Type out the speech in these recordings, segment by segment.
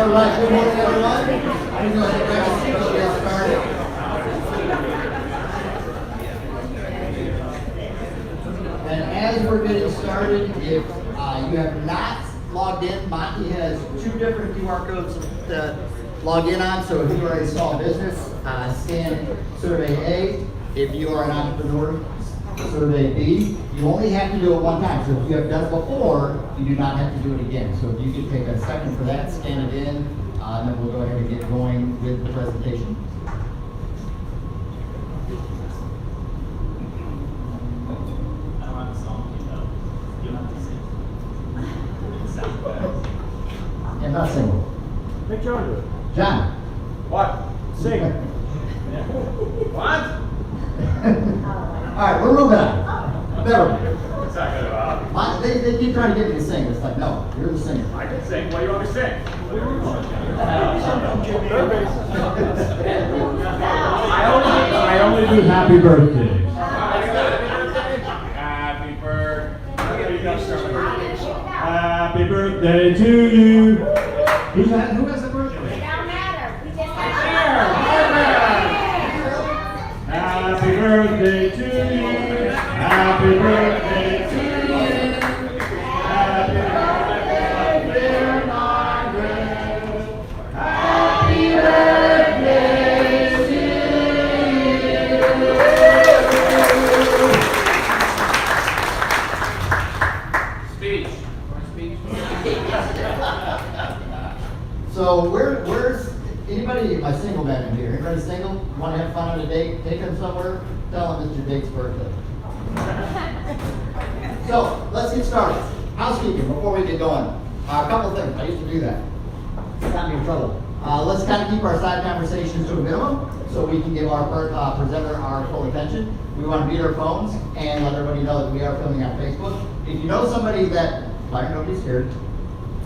All right, good morning, everyone. We're going to grab a seat to get started. And as we're getting started, if you have not logged in, Monty has 2 different QR codes to log in on. So if you are a small business, scan Survey A. If you are an entrepreneur, Survey B. You only have to do it one time. So if you have done it before, you do not have to do it again. So if you could take a second for that, scan it in, and then we'll go ahead and get going with the presentation. I don't have a song, you know. You don't have to sing. It sounds better. Yeah, not single. Make John do it. John. What? Sing. What? All right, we're moving on. Never mind. What's that good about? They keep trying to get me to sing. It's like, no, you're the singer. I can sing. What do you want me to sing? I only do happy birthday. Happy birthday. Happy birthday to you. Who has a birthday? It don't matter. We just Happy birthday to you. Happy birthday to you. Happy birthday, dear Margaret. Happy birthday to Speech. So where's anybody? My single man in here. Anybody single? Want to have fun on a date? Take them somewhere. Tell them it's your date's birthday. So let's get started. Housekeeping before we get going. A couple things. I used to do that. Got me in trouble. Let's kind of keep our side conversations to a minimum so we can give our presenter our full attention. We want to mute our phones and let everybody know that we are filming on Facebook. If you know somebody that, like nobody's scared,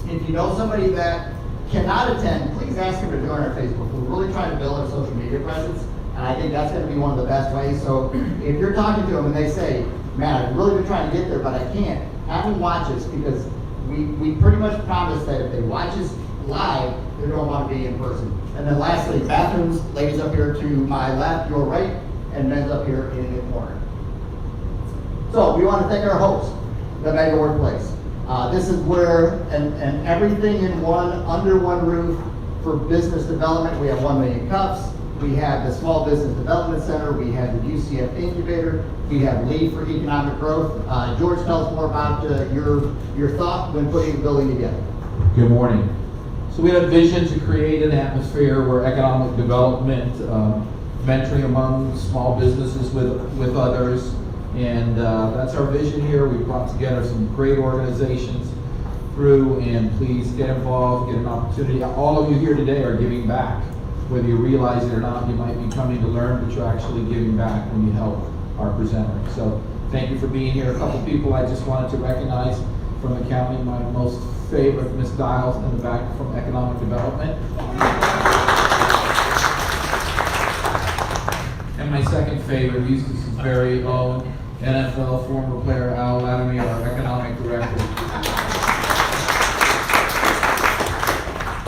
if you know somebody that cannot attend, please ask them to join our Facebook. We're really trying to build our social media presence, and I think that's going to be one of the best ways. So if you're talking to them and they say, man, I've really been trying to get there, but I can't, have them watch us, because we pretty much promise that if they watch us live, they're going to want to be in person. And then lastly, bathrooms, ladies up here to my left, your right, and men's up here in the corner. So we want to thank our host, the Mega Workplace. This is where, and everything in under one roof for business development. We have 1 million cups. We have the Small Business Development Center. We have the UCF Incubator. We have Lead for Economic Growth. George, tell us more about your thought when putting the building together. Good morning. So we had a vision to create an atmosphere where economic development, mentoring among small businesses with others, and that's our vision here. We brought together some great organizations through, and please get involved, get an opportunity. All of you here today are giving back. Whether you realize it or not, you might be coming to learn, but you're actually giving back when you help our presenter. So thank you for being here. A couple people I just wanted to recognize from the county. My most favorite, Miss Dials in the back from Economic Development. And my second favorite, Eustis' very own NFL former player Al Latimer, our economic director.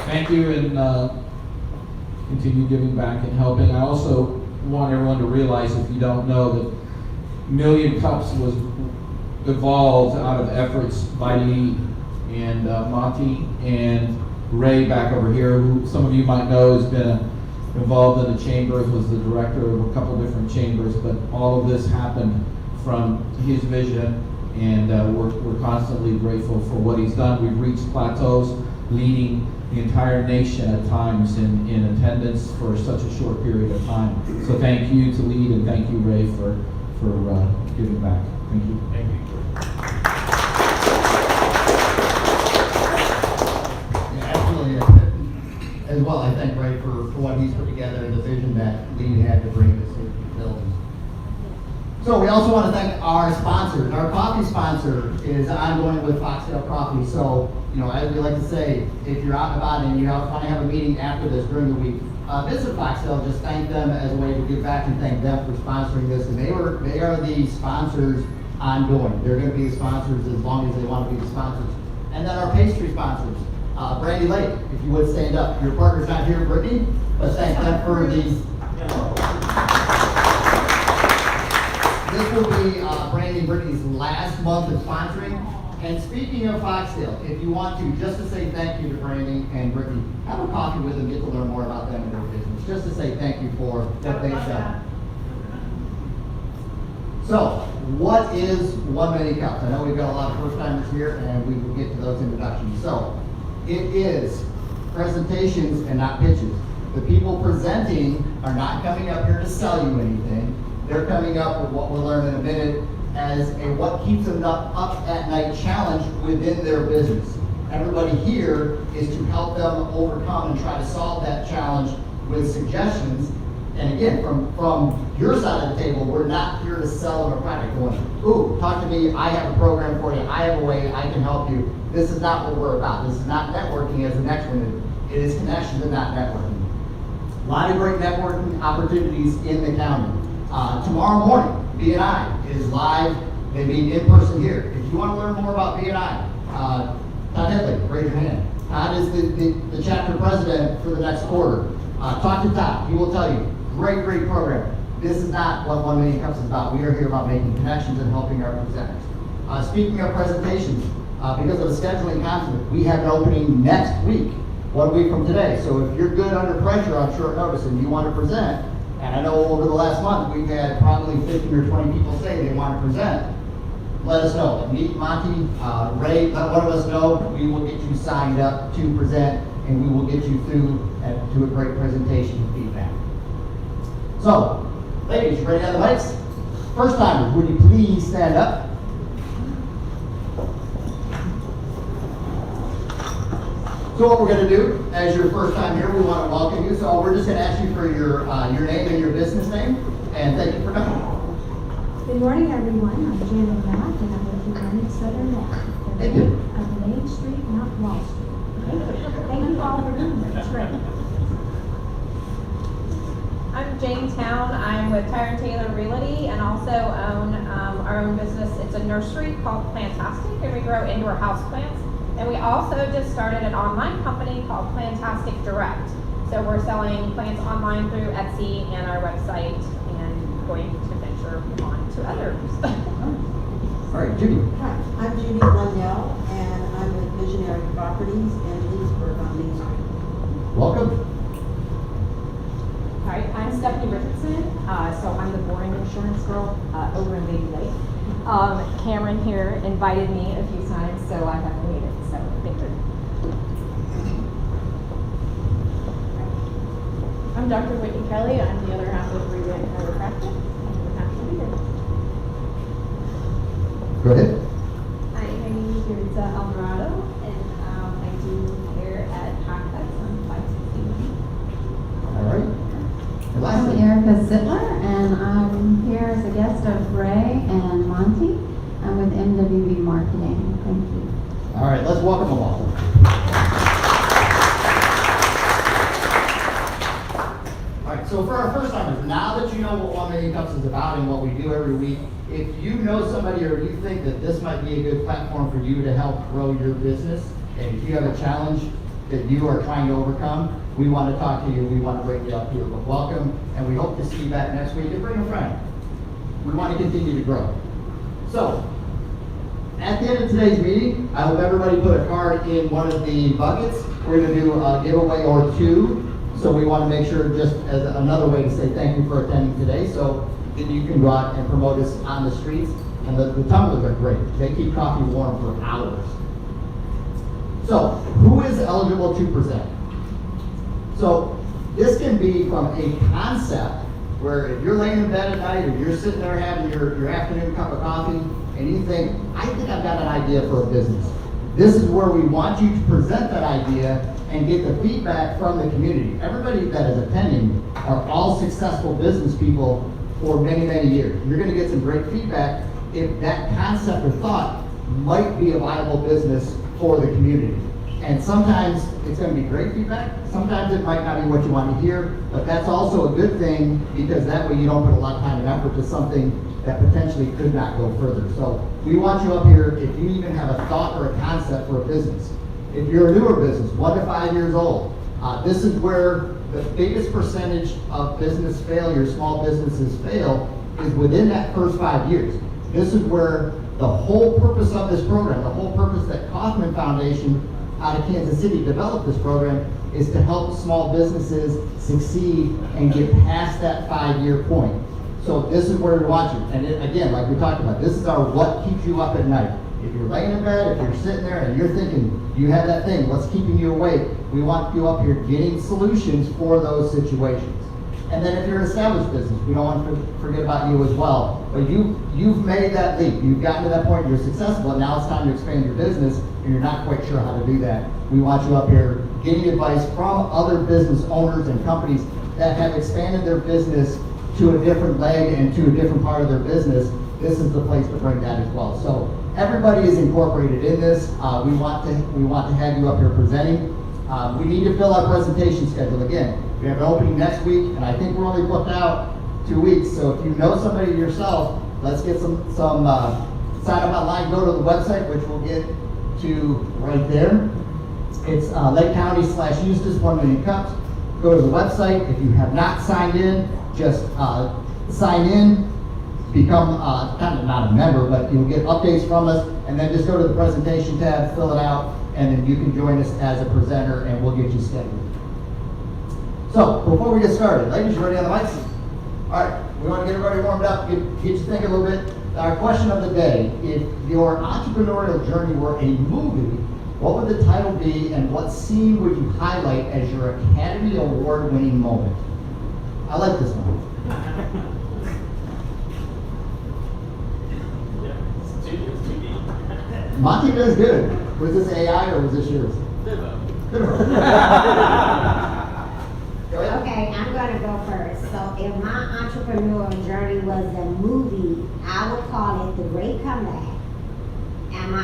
Thank you, and continue giving back and helping. I also want everyone to realize, if you don't know, that Million Cups was evolved out of efforts by Lee and Monty and Ray back over here, who some of you might know has been involved in the chambers, was the director of a couple different chambers, but all of this happened from his vision, and we're constantly grateful for what he's done. We've reached plateaus, leading the entire nation at times in attendance for such a short period of time. So thank you to Lead, and thank you, Ray, for giving back. Thank you. Thank you. Yeah, absolutely. As well, I thank Ray for what he's put together and the vision that Lead had to bring this new building. So we also want to thank our sponsors. Our coffee sponsor is ongoing with Foxtail Coffee. So, as we like to say, if you're out and about and you want to have a meeting after this during the week, visit Foxtail. Just thank them as a way to give back and thank them for sponsoring this. And they are the sponsors ongoing. They're going to be the sponsors as long as they want to be the sponsors. And then our pastry sponsors. Brandy Lake, if you would stand up. Your partner's not here, Brittany, but thank them for the. This will be Brandy and Brittany's last month of sponsoring. And speaking of Foxdale, if you want to, just to say thank you to Brandy and Brittany, have a coffee with them, get to learn more about them and their business, just to say thank you for what they've done. So, what is 1 Million Cups? I know we've got a lot of first timers here, and we will get to those introductions. So, it is presentations and not pitches. The people presenting are not coming up here to sell you anything. They're coming up with what we'll learn in a minute as a what keeps them up at night challenge within their business. Everybody here is to help them overcome and try to solve that challenge with suggestions. And again, from your side of the table, we're not here to sell them a product going, ooh, talk to me, I have a program for you, I have a way, I can help you. This is not what we're about. This is not networking as the next one. It is connections and not networking. A lot of great networking opportunities in the county. Tomorrow morning, B&I is live. They meet in person here. If you want to learn more about B&I, Todd Headley, raise your hand. Todd is the chapter president for the next quarter. Talk to Todd. He will tell you. Great program. This is not what 1 Million Cups is about. We are here about making connections and helping our presenters. Speaking of presentations, because of the scheduling conflict, we have an opening next week, 1 week from today. So if you're good under pressure on short notice and you want to present, and I know over the last month we've had probably 15 or 20 people say they want to present, let us know. Meet Monty, Ray, let one of us know. We will get you signed up to present, and we will get you through to a great presentation and feedback. So, ladies, you ready to have the mics? First timers, would you please stand up? So what we're going to do, as your first time here, we want to welcome you. So we're just going to ask you for your name and your business name, and thank you for coming. Good morning, everyone. I'm Janet Mack, and I'm with United Southern Mack. Thank you. On Main Street, not Wall Street. Thank you all for being here. It's great. I'm Jane Town. I'm with Tyron Taylor Realty and also own our own business. It's a nursery called Plantastic, and we grow indoor houseplants. And we also just started an online company called Plantastic Direct. So we're selling plants online through Etsy and our website, and going to venture on to others. All right, Judy. Hi, I'm Judy Blundell, and I'm with Visionary Properties in Leesburg on Main Street. Welcome. All right, I'm Stephanie Richardson, so I'm the boring insurance girl over in Lady Lake. Cameron here invited me a few times, so I have made it, so thank you. I'm Dr. Whitney Kelly. I'm the other half of Rewrite Chiropractic, and I'm happy to be here. Go ahead. Hi, my name is Yurita Alvarado, and I do hair at Haircuts on 561. All right. And I'm lastly, Erica Sittler, and I'm here as a guest of Ray and Monty. I'm with MWB Marketing. Thank you. all right, let's welcome them all. All right, so for our first timers, now that you know what 1 Million Cups is about and what we do every week, if you know somebody or you think that this might be a good platform for you to help grow your business, and if you have a challenge that you are trying to overcome, we want to talk to you. We want to bring you up here. But welcome, and we hope to see you back next week. And bring a friend. We want to continue to grow. So, at the end of today's meeting, I hope everybody put a card in one of the buckets. We're going to do a giveaway or two. So we want to make sure, just as another way to say thank you for attending today, so that you can go out and promote us on the streets. And the tumblers are great. They keep coffee warm for hours. So, who is eligible to present? So, this can be from a concept where if you're laying in bed at night or you're sitting there having your afternoon cup of coffee and you think, I think I've got an idea for a business. This is where we want you to present that idea and get the feedback from the community. Everybody that is attending are all successful business people for many, many years. You're going to get some great feedback if that concept or thought might be a viable business for the community. And sometimes it's going to be great feedback. Sometimes it might not be what you want to hear, but that's also a good thing because that way you don't put a lot of time and effort to something that potentially could not go further. So we want you up here if you even have a thought or a concept for a business. If you're a newer business, 1 to 5 years old, this is where the biggest percentage of business failure, small businesses fail, is within that first 5 years. This is where the whole purpose of this program, the whole purpose that Kaufman Foundation out of Kansas City developed this program, is to help small businesses succeed and get past that 5-year point. So this is where we want you. And again, like we talked about, this is our what keeps you up at night. If you're laying in bed, if you're sitting there and you're thinking, you have that thing, what's keeping you awake? We want you up here getting solutions for those situations. And then if you're an established business, we don't want to forget about you as well. But you've made that leap. You've gotten to that point, you're successful, and now it's time to expand your business, and you're not quite sure how to do that. We want you up here getting advice from other business owners and companies that have expanded their business to a different leg and to a different part of their business. This is the place to bring that as well. So everybody is incorporated in this. We want to have you up here presenting. We need to fill our presentation schedule. Again, we have an opening next week, and I think we're only booked out 2 weeks. So if you know somebody yourself, let's get some sign up online. Go to the website, which we'll get to right there. It's Lake County /Eustis 1 million cups. Go to the website. If you have not signed in, just sign in. Become kind of not a member, but you'll get updates from us, and then just go to the presentation tab, fill it out, and then you can join us as a presenter, and we'll get you scheduled. So before we get started, ladies, you ready on the mics? All right, we want to get everybody warmed up, get you thinking a little bit. Our question of the day: if your entrepreneurial journey were a movie, what would the title be, and what scene would you highlight as your Academy Award-winning moment? I like this one. Monty does good. Was this AI or was this yours? Good. Okay, I'm gonna go first. So if my entrepreneurial journey was a movie, I would call it The Great Comeback. And my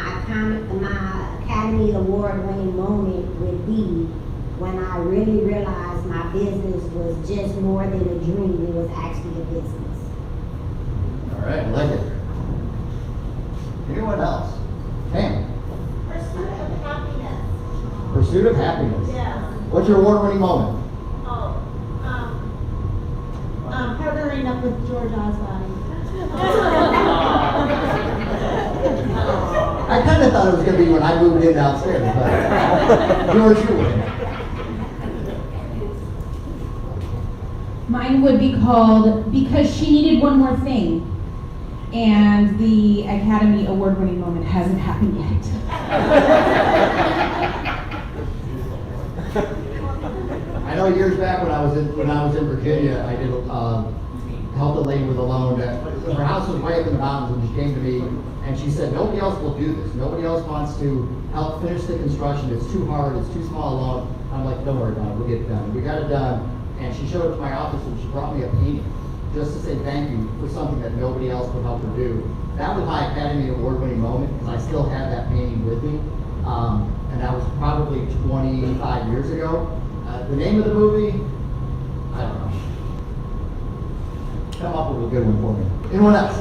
Academy Award winning moment would be when I really realized my business was just more than a dream, it was actually a business. All right, I like it. Anyone else? Pam? Pursuit of happiness. Pursuit of happiness. Yeah. What's your award-winning moment? Oh, partnering up with George Osborne. I kind of thought it was going to be when I moved in downstairs, but George, you win. Mine would be called Because She Needed One More Thing. And the Academy Award-winning moment hasn't happened yet. I know years back when I was in Virginia, I did helped a lady with a loan that her house was way up in the mountains, and she came to me and she said, nobody else will do this. Nobody else wants to help finish the construction. It's too hard. It's too small a loan. I'm like, don't worry about it. We'll get it done. We got it done, and she showed up to my office and she brought me a painting, just to say thank you for something that nobody else would help her do. That was my Academy Award-winning moment, because I still have that painting with me. And that was probably 25 years ago. The name of the movie, I don't know. Come up with a good one for me. Anyone else?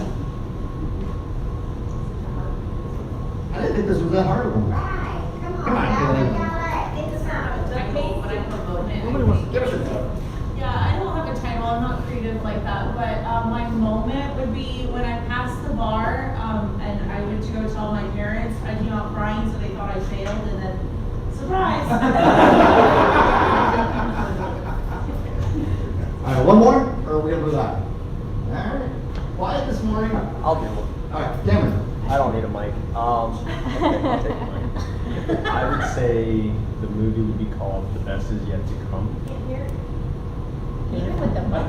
I didn't think this was that hard of one. Right, come on, Come on, y'all, Kelly. y'all, get this out. Nobody wants to give us a Yeah, I don't have a title, I'm not creative like that, but my moment would be when I passed the bar, and I went to go tell my parents, I came out crying so they thought I failed, and then, surprise! All right, one more, or are we gonna move on? All right, quiet this morning. I'll do it. All right, Cameron. I don't need a mic. Okay, I'll take a mic. I would say the movie would be called The Best Is Yet to Come.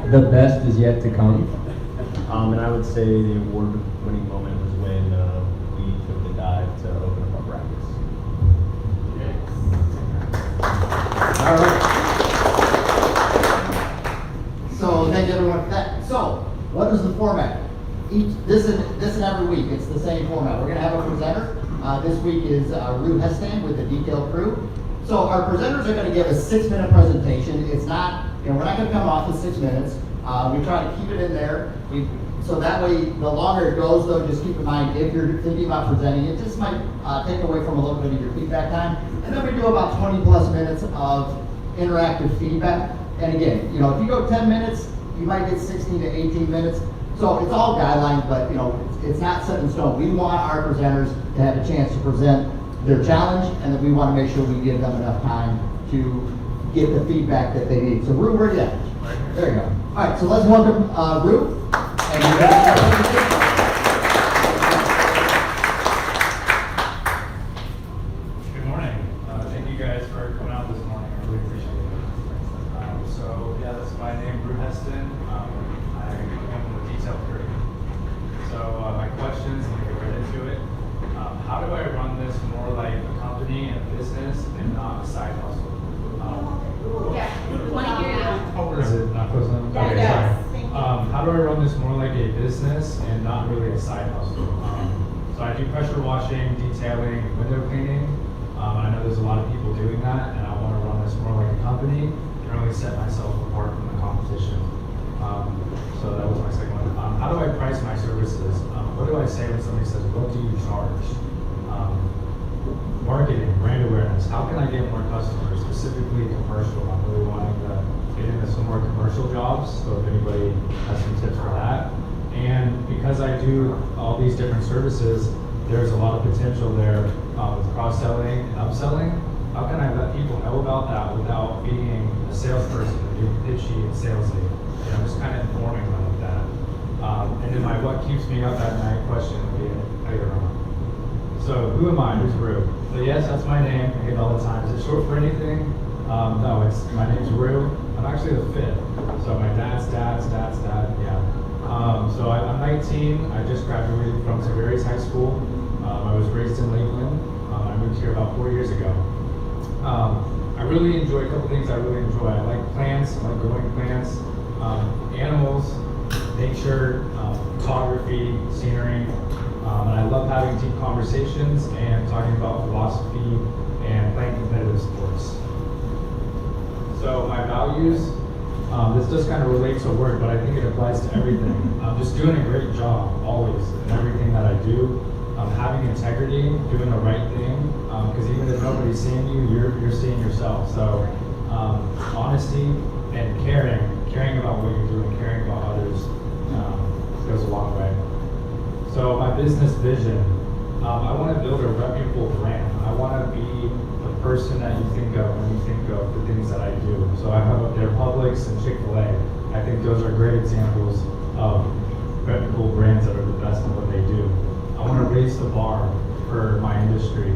The best is yet to come. And I would say the award-winning moment was when we took the dive to open up our practice. All right. So thank you everyone for that. So what is the format? This and every week it's the same format. We're gonna have a presenter. This week is Rue Hestan with the Detail Crew. So our presenters are gonna give a 6-minute presentation. It's not, we're not gonna come off in 6 minutes. We try to keep it in there. So that way, the longer it goes though, just keep in mind, if you're thinking about presenting, it just might take away from a little bit of your feedback time. And then we do about 20 plus minutes of interactive feedback. And again, if you go 10 minutes, you might get 16 to 18 minutes. So it's all guidelines, but it's not set in stone. We want our presenters to have a chance to present their challenge, and then we want to make sure we give them enough time to get the feedback that they need. So Rue, where are you at? There you go. All right, so let's welcome Rue. And you're ready for our presentation. Good morning. Thank you guys for coming out this morning. I really appreciate it. That's my name, Rue Heston. I am from the detail crew. So my questions, and we get right into it. How do I run this more like a company and a business and not a side hustle? Want to hear you? Is it not close enough? Yeah, Okay, yes. sorry. How do I run this more like a business and not really a side hustle? So I do pressure washing, detailing, window cleaning. I know there's a lot of people doing that, and I want to run this more like a company and really set myself apart from the competition. So that was my second one. How do I price my services? What do I say when somebody says, what do you charge? Marketing, brand awareness. How can I get more customers, specifically commercial? I'm really wanting to get into some more commercial jobs, so if anybody has some tips for that. And because I do all these different services, there's a lot of potential there with cross-selling and upselling. How can I let people know about that without being a salesperson and being pitchy and salesy? Just kind of informing them of that. And then my what keeps me up at night question would be later on. So who am I? Who's Rue? So yes, that's my name. I get it all the time. Is it short for anything? No, my name's Rue. I'm actually the fifth. So my dad's dad, yeah. So I'm 19. I just graduated from Tiberias High School. I was raised in Lakeland. I moved here about 4 years ago. I really enjoy a couple things I really enjoy. I like plants, I like growing plants, animals, nature, photography, scenery. And I love having deep conversations and talking about philosophy and playing competitive sports. So my values, this does kind of relate to work, but I think it applies to everything. Just doing a great job, always, in everything that I do. Having integrity, doing the right thing, because even if nobody's seeing you, you're seeing yourself. So honesty and caring about what you're doing, caring about others goes a long way. So my business vision, I want to build a reputable brand. I want to be the person that you think of when you think of the things that I do. So I have up there Publix and Chick-fil-A. I think those are great examples of reputable brands that are the best at what they do. I want to raise the bar for my industry.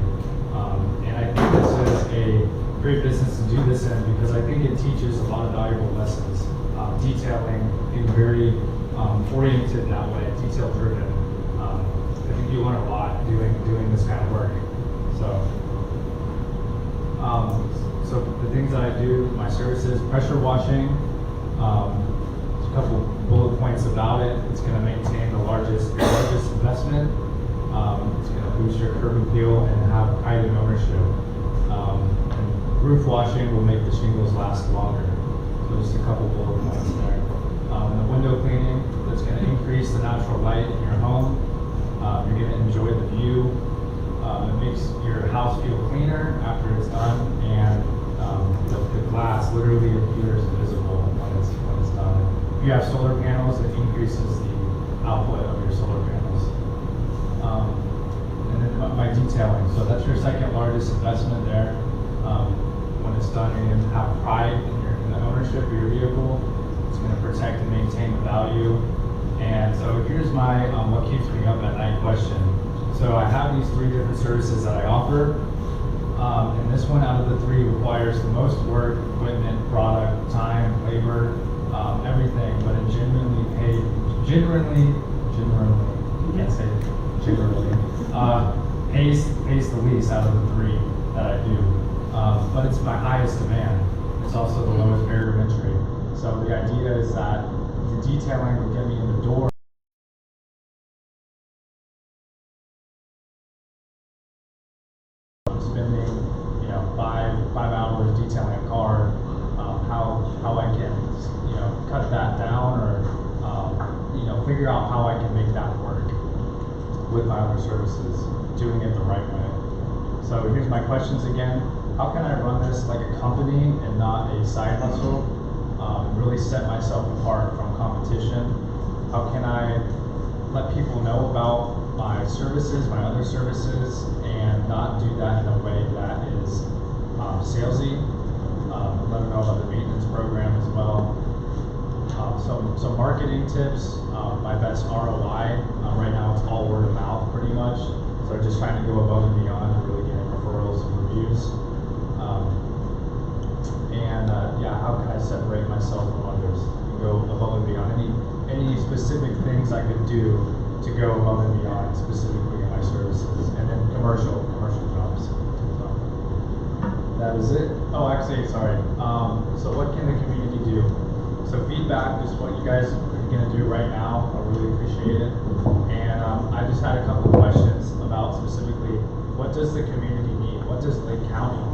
And I think this is a great business to do this in because I think it teaches a lot of valuable lessons. Detailing, being very oriented that way, detail driven. I think you learn a lot doing this kind of work. So the things that I do, my services, pressure washing, a couple bullet points about it. It's going to maintain the largest investment. It's going to boost your curb appeal and have pride in ownership. And roof washing will make the shingles last longer. So just a couple bullet points there. And the window cleaning, that's going to increase the natural light in your home. You're going to enjoy the view. It makes your house feel cleaner after it's done, and the glass literally appears invisible when it's done. If you have solar panels, it increases the output of your solar panels. And then my detailing. So that's your second largest investment there. When it's done, you're going to have pride in the ownership of your vehicle. It's going to protect and maintain the value. And so here's my what keeps me up at night question. So I have these 3 different services that I offer. And this one out of the 3 requires the most work, equipment, product, time, labor, everything, but it genuinely, can't say generally, pays the least out of the 3 that I do. But it's my highest demand. It's also the lowest barrier of entry. So the idea is that the detailing will get me in the door. Spending, 5 hours detailing a car, how I can, cut that down or, figure out how I can make that work with my other services, doing it the right way. So here's my questions again. How can I run this like a company and not a side hustle? Really set myself apart from competition. How can I let people know about my services, my other services, and not do that in a way that is salesy? Let them know about the maintenance program as well. Some marketing tips. My best ROI right now, it's all word of mouth pretty much. So just trying to go above and beyond and really getting referrals and reviews. How can I separate myself from others and go above and beyond? Any specific things I could do to go above and beyond specifically in my services, and then commercial jobs. So that is it. Oh, actually, sorry. So what can the community do? So feedback is what you guys are gonna do right now. I really appreciate it. And I just had a couple questions about specifically what does the community need? What does Lake County need?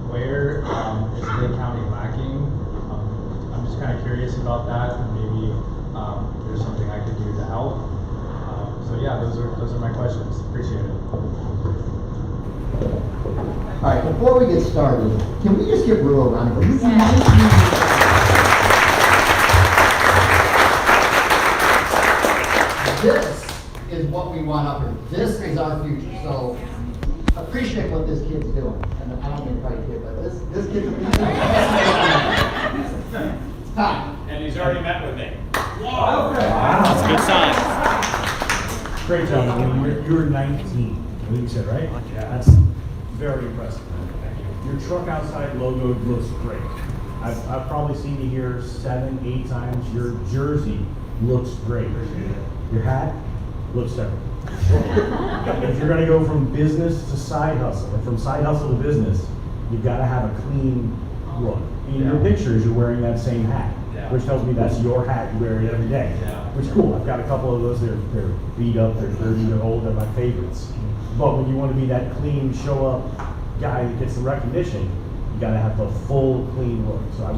Where is Lake County lacking? I'm just kind of curious about that, and maybe there's something I could do to help. So yeah, those are my questions. Appreciate it. All right, before we get started, can we just give Rue a round of applause? This is what we want up here. This is our future. So appreciate what this kid's doing. And I don't mean to call you kid, but this kid's a Hi. And he's already met with me. Wow. That's a good sign. Great job. You're 19. I think you said, right? Yeah. That's very impressive. Thank you. Your truck outside logo looks great. I've probably seen you here 7, 8 times. Your jersey looks great. Your hat looks terrible. If you're going to go from business to side hustle, or from side hustle to business, you've got to have a clean look. In your pictures, you're wearing that same hat, which tells me that's your hat. You wear it every day, which is cool. I've got a couple of those. They're beat up, they're dirty, they're old. They're my favorites. But when you want to be that clean, show up guy that gets the recognition, you got to have the full clean look. So I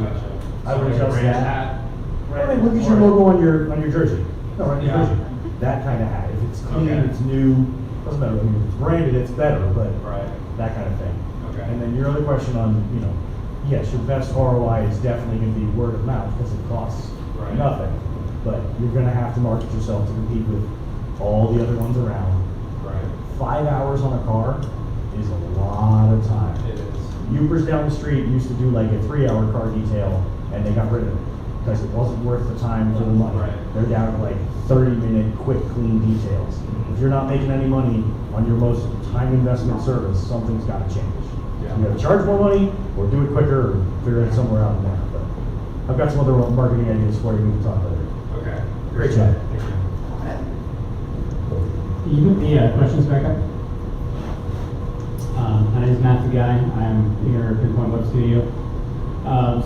would adjust that. Right. Look at your logo on your jersey. No, right, your jersey. That kind of hat. If it's clean, it's new, doesn't matter. I mean, if it's branded, it's better, but that kind of thing. Okay. And then your other question on, yes, your best ROI is definitely going to be word of mouth because it costs nothing. But you're going to have to market yourself to compete with all the other ones around. 5 hours on a car is a lot of time. It is. Ubers down the street used to do like a 3-hour car detail, and they got rid of it because it wasn't worth the time for the money. They're down to like 30-minute quick, clean details. If you're not making any money on your most time investment service, something's got to change. You got to charge more money, or do it quicker, or figure it somewhere out in there. But I've got some other marketing ideas for you we can talk later. Okay. Great job. Thank you. Can you put the questions back up? My name is Matthew Guy. I'm here at Pinpoint Web Studio.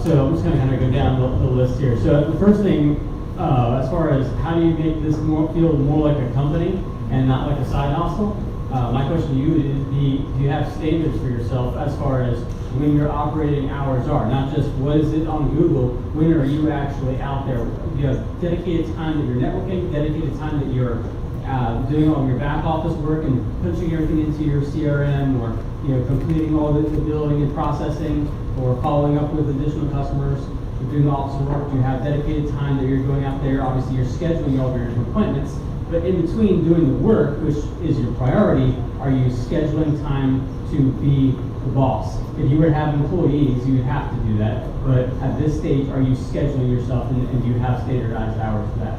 So I'm just going to kind of go down the list here. So the first thing, as far as how do you make this feel more like a company and not like a side hustle? My question to you is, do you have standards for yourself as far as when your operating hours are? Not just what is it on Google, when are you actually out there? You have dedicated time that you're networking, dedicated time that you're doing all your back office work and punching everything into your CRM, or completing all the building and processing, or following up with additional customers. You're doing the office work. You have dedicated time that you're going out there. Obviously, you're scheduling all of your appointments. But in between doing the work, which is your priority, are you scheduling time to be the boss? If you were to have employees, you would have to do that. But at this stage, are you scheduling yourself, and do you have standardized hours for that?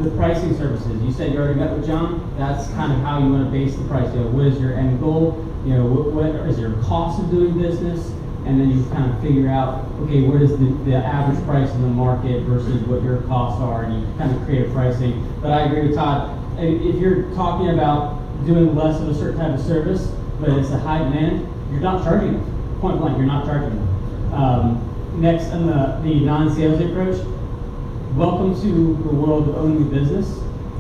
The pricing services, you said you already met with John. That's kind of how you want to base the price. What is your end goal? What is your cost of doing business? And then you kind of figure out, okay, what is the average price in the market versus what your costs are, and you kind of create a pricing. But I agree with Todd. If you're talking about doing less of a certain type of service, but it's a high demand, you're not charging them. Point blank, you're not charging them. Next, on the non-sales approach, welcome to the world of owning a business.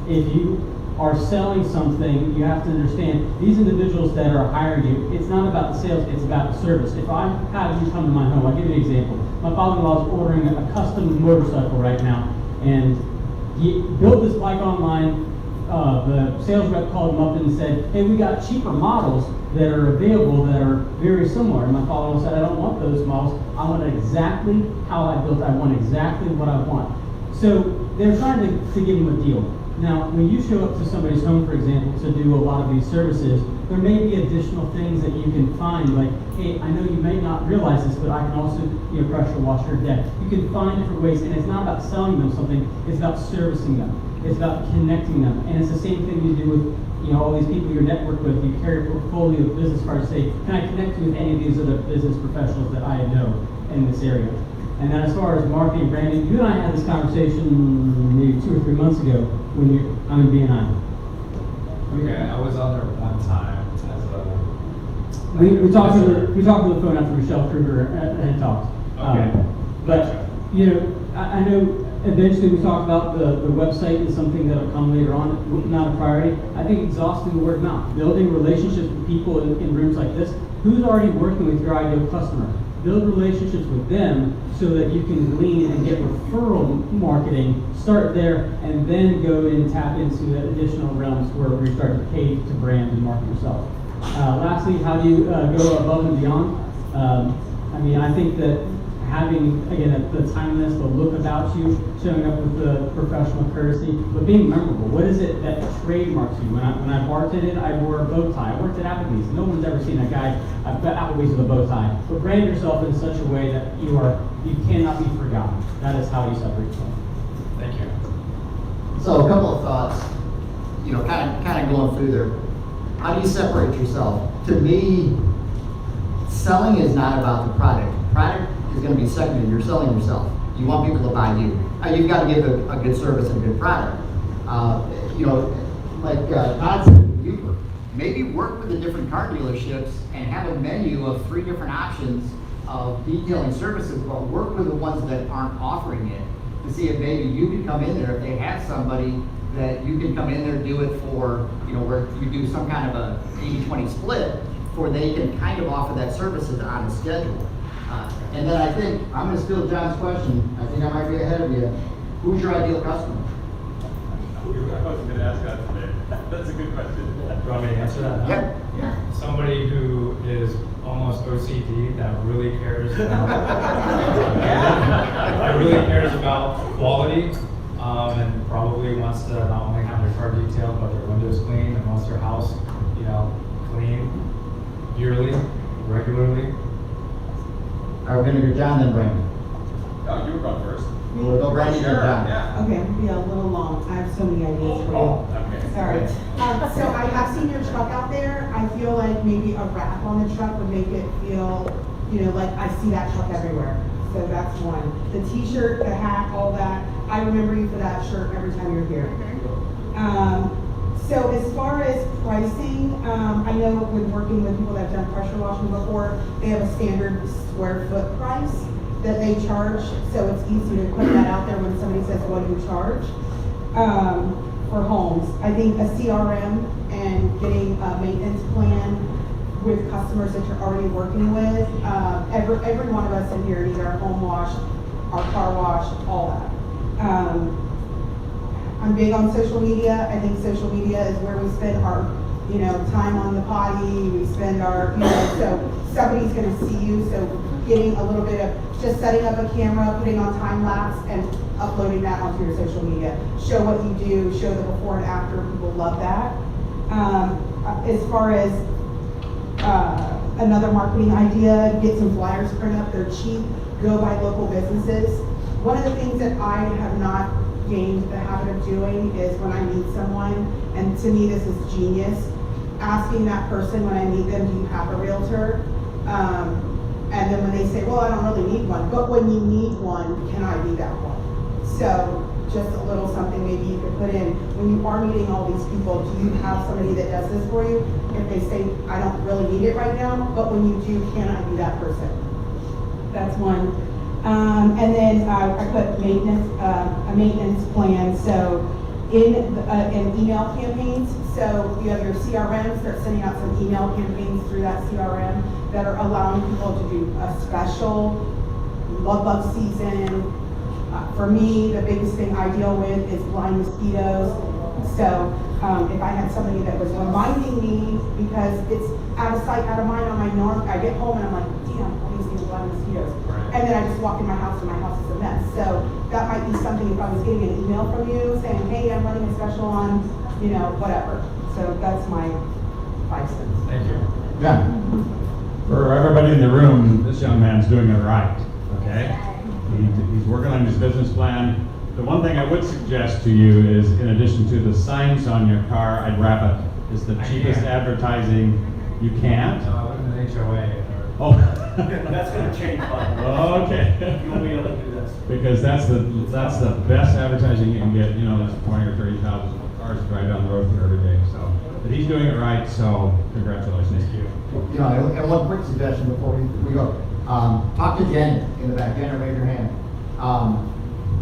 If you are selling something, you have to understand, these individuals that are hiring you, it's not about the sales, it's about the service. If I have you come to my home, I'll give you an example. My father-in-law is ordering a custom motorcycle right now, and he built this bike online. The sales rep called him up and said, hey, we got cheaper models that are available that are very similar. And my father-in-law said, I don't want those models. I want it exactly how I built it. I want exactly what I want. So they're trying to give him a deal. Now, when you show up to somebody's home, for example, to do a lot of these services, there may be additional things that you can find, like, hey, I know you may not realize this, but I can also pressure wash your deck. You can find different ways, and it's not about selling them something, it's about servicing them. It's about connecting them. And it's the same thing you do with all these people you network with. You carry a portfolio of business cards, say, can I connect you with any of these other business professionals that I know in this area? And then as far as marketing, branding, you and I had this conversation maybe 2 or 3 months ago when I'm in BNI. Okay, I was on there one time as a... We talked on the phone after Michelle Kruger had talked. Okay. But, I know eventually we talked about the website is something that'll come later on, not a priority. I think exhausting the word of mouth, building relationships with people in rooms like this. Who's already working with your ideal customer? Build relationships with them so that you can glean and get referral marketing, start there, and then go and tap into the additional realms where we start to pay to brand and market yourself. Lastly, how do you go above and beyond? I think that having, again, the timeliness, the look about you, showing up with the professional courtesy, but being memorable. What is it that trademarks you? When I bartended, I wore a bow tie. I worked at Applebee's. No one's ever seen a guy at Applebee's with a bow tie. But brand yourself in such a way that you cannot be forgotten. That is how you separate yourself. Thank you. So a couple of thoughts, kind of going through there. How do you separate yourself? To me, selling is not about the product. Product is going to be secondary. You're selling yourself. You want people to buy you. You've got to give a good service and a good product. Like Todd said, maybe work with the different car dealerships and have a menu of 3 different options of detailing services, but work with the ones that aren't offering it to see if maybe you can come in there, if they have somebody that you can come in there, do it for, where you do some kind of a 80-20 split, for they can kind of offer that services on a schedule. And then I think, I'm going to steal John's question. I think I might be ahead of you. Who's your ideal customer? I was going to ask that today. That's a good question. Do you want me to answer that? Yeah. Somebody who is almost OCD that really cares about that really cares about quality, and probably wants to not only have their car detailed but their windows clean, and wants their house, clean yearly, regularly. All right, we're going to go John, then Brandon. Oh, you were going first. We'll go Brandon, then John. Yeah. Okay, I'm gonna be a little long. I have so many ideas for you. Okay. Sorry. So I have seen your truck out there. I feel like maybe a wrap on the truck would make it feel, like I see that truck everywhere. So that's one. The t-shirt, the hat, all that. I remember you for that shirt every time you're here. So as far as pricing, I know when working with people that have done pressure washing before, they have a standard square foot price that they charge. So it's easy to put that out there when somebody says, what do you charge? For homes, I think a CRM and getting a maintenance plan with customers that you're already working with. Every one of us in here needs our home wash, our car wash, all that. I'm big on social media. I think social media is where we spend our, time on the potty. We spend our, so somebody's going to see you. So getting a little bit of just setting up a camera, putting on time lapse, and uploading that onto your social media. Show what you do. Show the before and after. People love that. As far as another marketing idea, get some flyers printed up. They're cheap. Go by local businesses. One of the things that I have not gained the habit of doing is when I meet someone, and to me this is genius, asking that person when I meet them, do you have a realtor? And then when they say, well, I don't really need one, but when you need one, can I be that one? So just a little something maybe you could put in. When you are meeting all these people, do you have somebody that does this for you? If they say, I don't really need it right now, but when you do, can I be that person? That's one. And then I put maintenance, a maintenance plan. So in email campaigns. So you have your CRM, start sending out some email campaigns through that CRM that are allowing people to do a special love bug season. For me, the biggest thing I deal with is blind mosquitoes. So if I had somebody that was reminding me, because it's out of sight, out of mind on my norm, I get home and I'm like, damn, all these blind mosquitoes. And then I just walk in my house and my house is a mess. So that might be something if I was getting an email from you saying, hey, I'm running a special on, whatever. So that's my 5 cents. Thank you. Yeah. For everybody in the room, this young man's doing it right, okay? He's working on his business plan. The one thing I would suggest to you is, in addition to the signs on your car, I'd wrap it. It's the cheapest advertising. You can't? No, I'm in an HOA. Oh. That's gonna change by. Okay. You won't be able to do this. Because that's the best advertising you can get. There's 20 or 30,000 cars drive down the road here every day. So, but he's doing it right. So, congratulations to you. And one quick suggestion before we go. Talk to Jen in the back. Jen, raise your hand.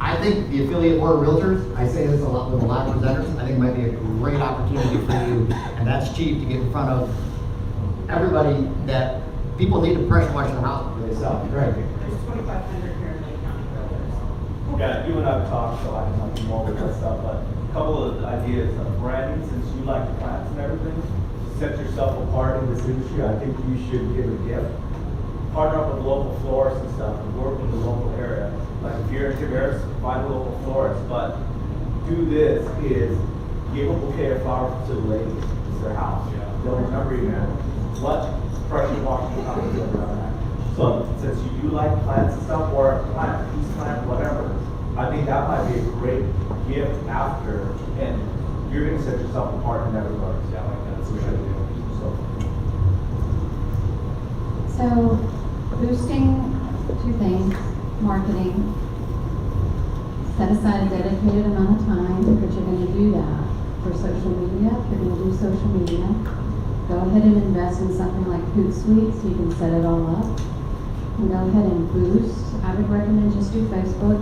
I think the affiliate board of realtors, I say this a lot with a lot of presenters, I think it might be a great opportunity for you, and that's cheap to get in front of everybody that people need to pressure wash their house before they sell. Right. There's 2,500 here in Lake County Realtors. Yeah, you and I have talked, so I can help you more with that stuff, but a couple of ideas of branding, since you like the plants and everything, set yourself apart in this industry. I think you should give a gift. Partner up with local florists and stuff, and work in the local area. Like if you're in Tavares, find a local florist, but do this is give a bouquet of flowers to the ladies. It's their house. They'll remember you, man. What pressure washing company doing around that? So since you like plants and stuff, or a plant, peace plant, whatever, I think that might be a great gift after, and you're gonna set yourself apart in everybody. Yeah, like that's what I do. So, boosting 2 things, marketing. Set aside a dedicated amount of time that you're going to do that for social media. If you're going to do social media, go ahead and invest in something like Hootsuite so you can set it all up. And go ahead and boost. I would recommend just do Facebook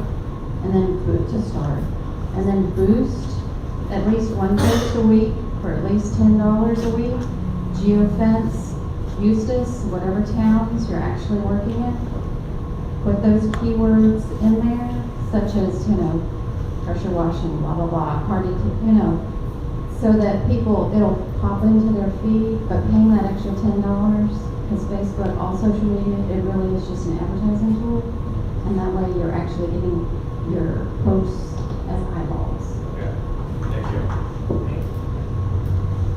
and then to start. And then boost at least 1 post a week for at least $10 a week. Geofence. Eustis, whatever towns you're actually working in, put those keywords in there, such as, pressure washing, blah, blah, blah, party, so that it'll pop into their feed, but paying that extra $10, because Facebook, all social media, it really is just an advertising tool, and that way you're actually getting your posts as eyeballs. Okay. Thank you.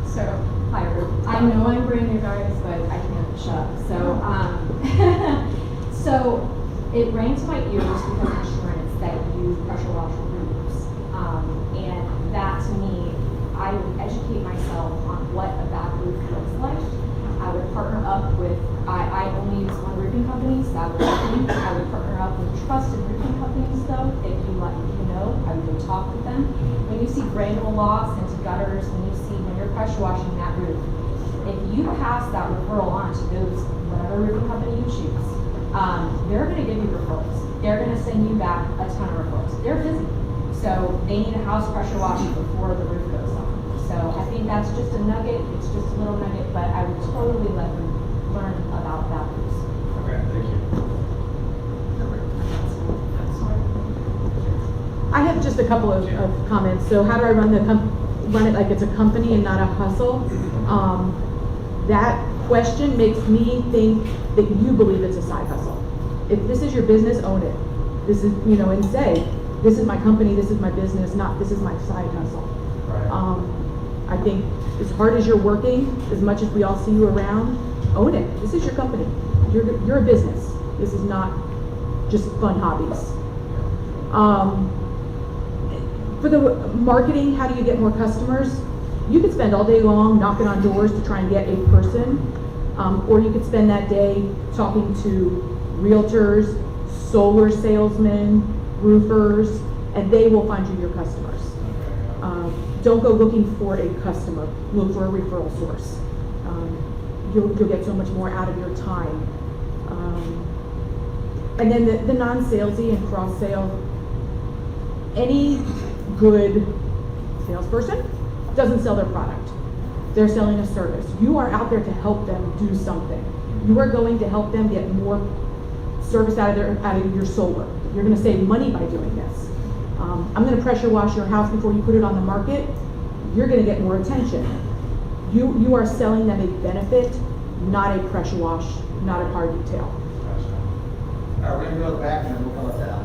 So, hi, I know I'm brand new, guys, but I can't shut up. So, so it rang to my ears because of insurance that you pressure wash roofs. And that to me, I would educate myself on what a bad roof looks like. I would partner up with, I only use one roofing company, so I would partner up with trusted roofing companies though. If you let me know, I would go talk with them. When you see granule loss into gutters, when you're pressure washing that roof, if you pass that referral on to those, whatever roofing company you choose, they're going to give you referrals. They're going to send you back a ton of referrals. They're busy. So they need a house pressure wash before the roof goes on. So I think that's just a nugget. It's just a little nugget, but I would totally let them learn about that roofs. Okay, thank you. I have just a couple of comments. So how do I run it like it's a company and not a hustle? That question makes me think that you believe it's a side hustle. If this is your business, own it. This is, and say, this is my company, this is my business, not this is my side hustle. Right. I think as hard as you're working, as much as we all see you around, own it. This is your company. You're a business. This is not just fun hobbies. For the marketing, how do you get more customers? You could spend all day long knocking on doors to try and get a person, or you could spend that day talking to realtors, solar salesmen, roofers, and they will find you your customers. Don't go looking for a customer, look for a referral source. You'll get so much more out of your time. And then the non-salesy and cross-sale, any good salesperson doesn't sell their product. They're selling a service. You are out there to help them do something. You are going to help them get more service out of your solar. You're going to save money by doing this. I'm going to pressure wash your house before you put it on the market. You're going to get more attention. You are selling them a benefit, not a pressure wash, not a car detail. All right, we're going to go back and then we'll come up down.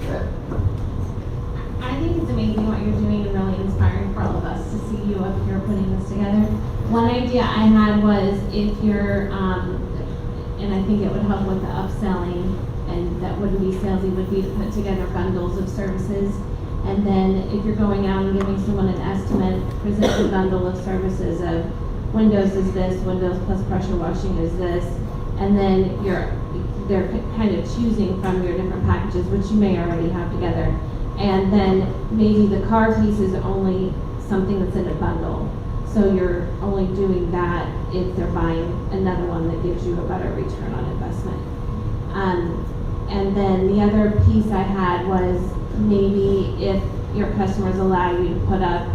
Okay. I think it's amazing what you're doing and really inspiring for all of us to see you up here putting this together. One idea I had was if you're, and I think it would help with the upselling, and that wouldn't be salesy, would be to put together bundles of services. And then if you're going out and giving someone an estimate, present a bundle of services of windows is this, windows plus pressure washing is this, and then they're kind of choosing from your different packages, which you may already have together. And then maybe the car piece is only something that's in a bundle. So you're only doing that if they're buying another one that gives you a better return on investment. And then the other piece I had was maybe if your customers allow you to put up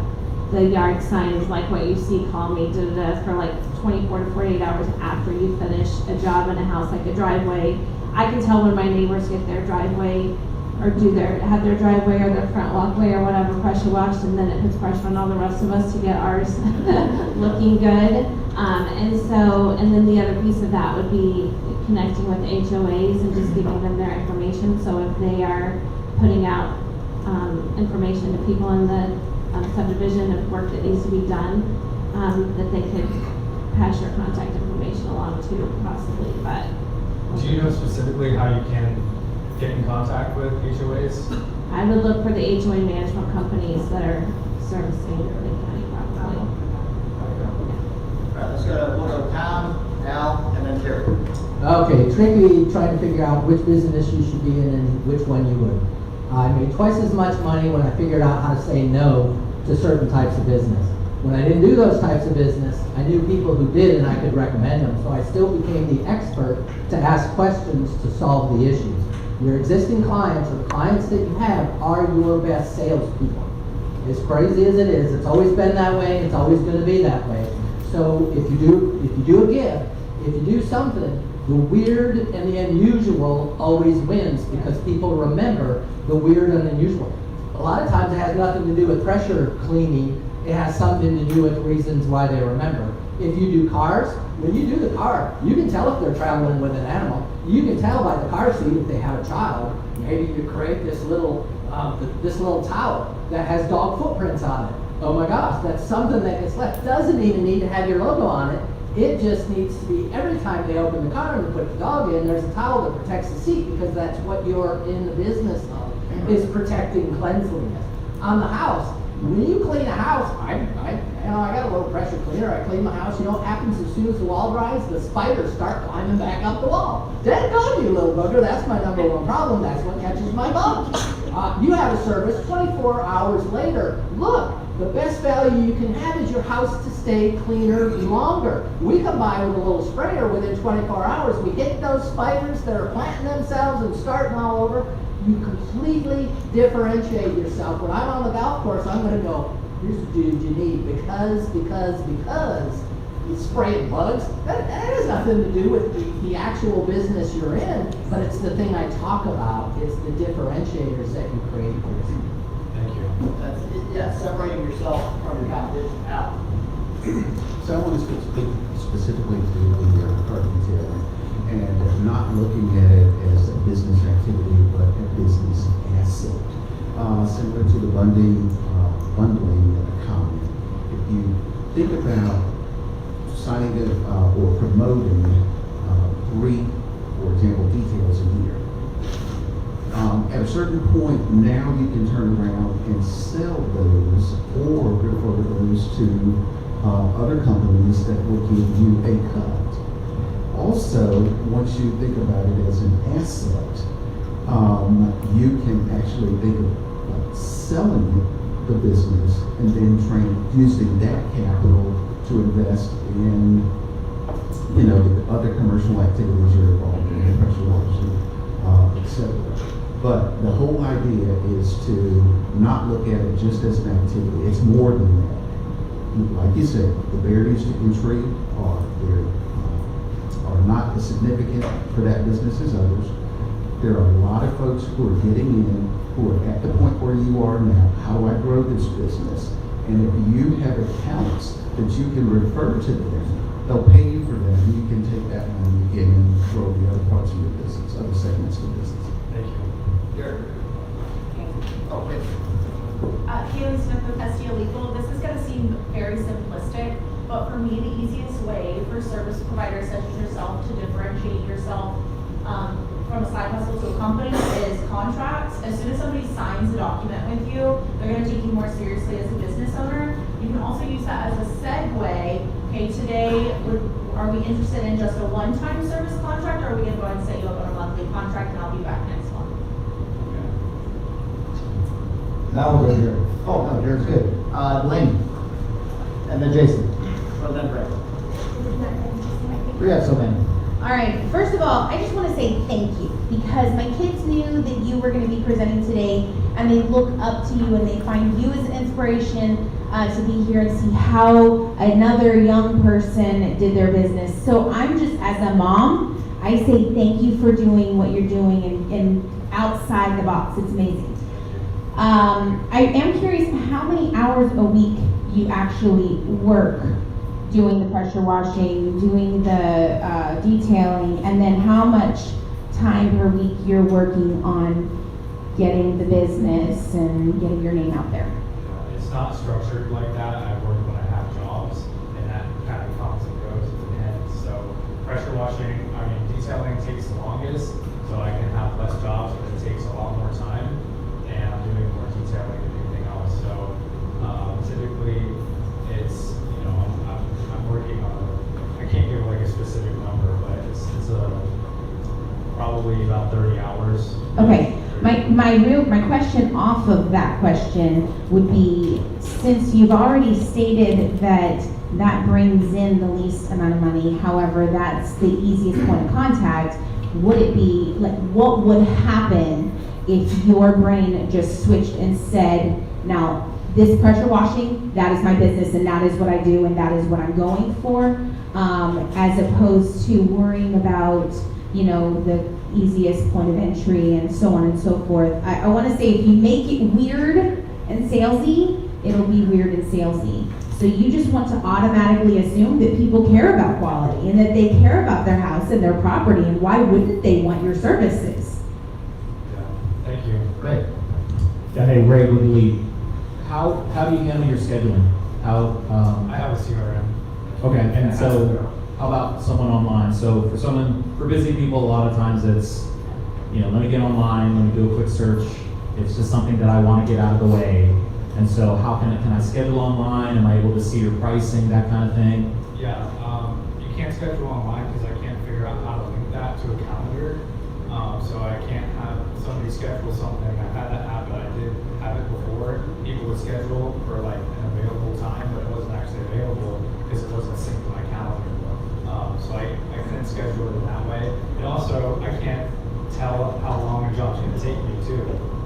the yard signs like what you see, call me, for like 24 to 48 hours after you finish a job in a house, like a driveway. I can tell when my neighbors get their driveway or have their driveway or their front walkway or whatever pressure washed, and then it puts pressure on all the rest of us to get ours looking good. And then the other piece of that would be connecting with HOAs and just giving them their information. So if they are putting out information to people in the subdivision of work that needs to be done, that they could pass your contact information along to possibly. But do you know specifically how you can get in contact with HOAs? I would look for the HOA management companies that are servicing Lake County properly. All right, we'll go Tom, Al, and then Terry. Okay, tricky trying to figure out which business you should be in and which one you would. I made twice as much money when I figured out how to say no to certain types of business. When I didn't do those types of business, I knew people who did and I could recommend them, so I still became the expert to ask questions to solve the issues. Your existing clients or clients that you have are your best salespeople. As crazy as it is, it's always been that way, it's always going to be that way. So if you do a gift, if you do something, the weird and the unusual always wins because people remember the weird and unusual. A lot of times it has nothing to do with pressure cleaning. It has something to do with reasons why they remember. If you do cars, when you do the car, you can tell if they're traveling with an animal. You can tell by the car seat if they have a child. Maybe you create this little towel that has dog footprints on it. Oh my gosh, that's something that gets left. Doesn't even need to have your logo on it. It just needs to be every time they open the car and put the dog in, there's a towel that protects the seat because that's what you're in the business of, is protecting cleanliness. On the house, when you clean a house, I got a little pressure cleaner. I clean my house. You know what happens as soon as the wall dries? The spiders start climbing back up the wall. Dead go, you little bugger. That's my number one problem. That's what catches my bug. You have a service 24 hours later. Look, the best value you can have is your house to stay cleaner longer. We come by with a little sprayer within 24 hours. We hit those spiders that are planting themselves and starting all over. You completely differentiate yourself. When I'm on the golf course, I'm going to go, here's the dude you need because you spraying bugs. That has nothing to do with the actual business you're in, but it's the thing I talk about. It's the differentiators that you create for yourself. Thank you. Separating yourself from your competition out. So I want to speak specifically to the car detailing and not looking at it as a business activity, but a business asset. Similar to the bundling economy. If you think about signing or promoting 3, for example, details a year, at a certain point, now you can turn around and sell those or refer those to other companies that will give you a cut. Also, once you think about it as an asset, you can actually think of selling the business and then using that capital to invest in, the other commercial activities you're involved in, pressure washing, etc. But the whole idea is to not look at it just as an activity. It's more than that. Like you said, the barriers to entry are not as significant for that business as others. There are a lot of folks who are getting in, who are at the point where you are now. How do I grow this business? And if you have accounts that you can refer to them, they'll pay you for them, and you can take that money again and grow the other parts of your business, other segments of the business. Thank you. Okay. Kaylee Smith with Castillo Legal. This is going to seem very simplistic, but for me, the easiest way for service providers such as yourself to differentiate yourself from a side hustle to a company is contracts. As soon as somebody signs a document with you, they're going to take you more seriously as a business owner. You can also use that as a segue. Okay, today, are we interested in just a one-time service contract, or are we going to go ahead and set you up on a monthly contract, and I'll be back next month? Now we'll go here. Oh, no, Jared's good. Delaney. And then Jason. Well, then Brad. We have so many. All right, first of all, I just want to say thank you, because my kids knew that you were going to be presenting today, and they look up to you and they find you as an inspiration to be here and see how another young person did their business. So I'm just, as a mom, I say thank you for doing what you're doing and outside the box. It's amazing. I am curious how many hours a week you actually work doing the pressure washing, doing the detailing, and then how much time per week you're working on getting the business and getting your name out there. It's not structured like that. I work when I have jobs, and that kind of comes and goes at the end. So pressure washing, detailing takes the longest, so I can have less jobs, but it takes a lot more time, and I'm doing more detailing than anything else. So typically, it's I'm working on. I can't give like a specific number, but it's probably about 30 hours. Okay. My question off of that question would be, since you've already stated that brings in the least amount of money, however, that's the easiest point of contact, would it be, like, what would happen if your brain just switched and said, now, this pressure washing, that is my business and that is what I do and that is what I'm going for, as opposed to worrying about, the easiest point of entry and so on and so forth. I want to say, if you make it weird and salesy, it'll be weird and salesy. So you just want to automatically assume that people care about quality and that they care about their house and their property, and why wouldn't they want your services? Yeah, thank you. Great. Yeah, hey, Ray, would we, how do you handle your scheduling? I have a CRM. Okay, and so how about someone online? So for busy people, a lot of times it's, let me get online, let me do a quick search. It's just something that I want to get out of the way. And so how can I schedule online? Am I able to see your pricing, that kind of thing? Yeah, you can't schedule online because I can't figure out how to link that to a calendar. So I can't have somebody schedule something. I've had that happen. I did have it before. People would schedule for like an available time, but it wasn't actually available because it wasn't synced to my calendar. So I couldn't schedule it in that way. And also, I can't tell how long a job's going to take me too.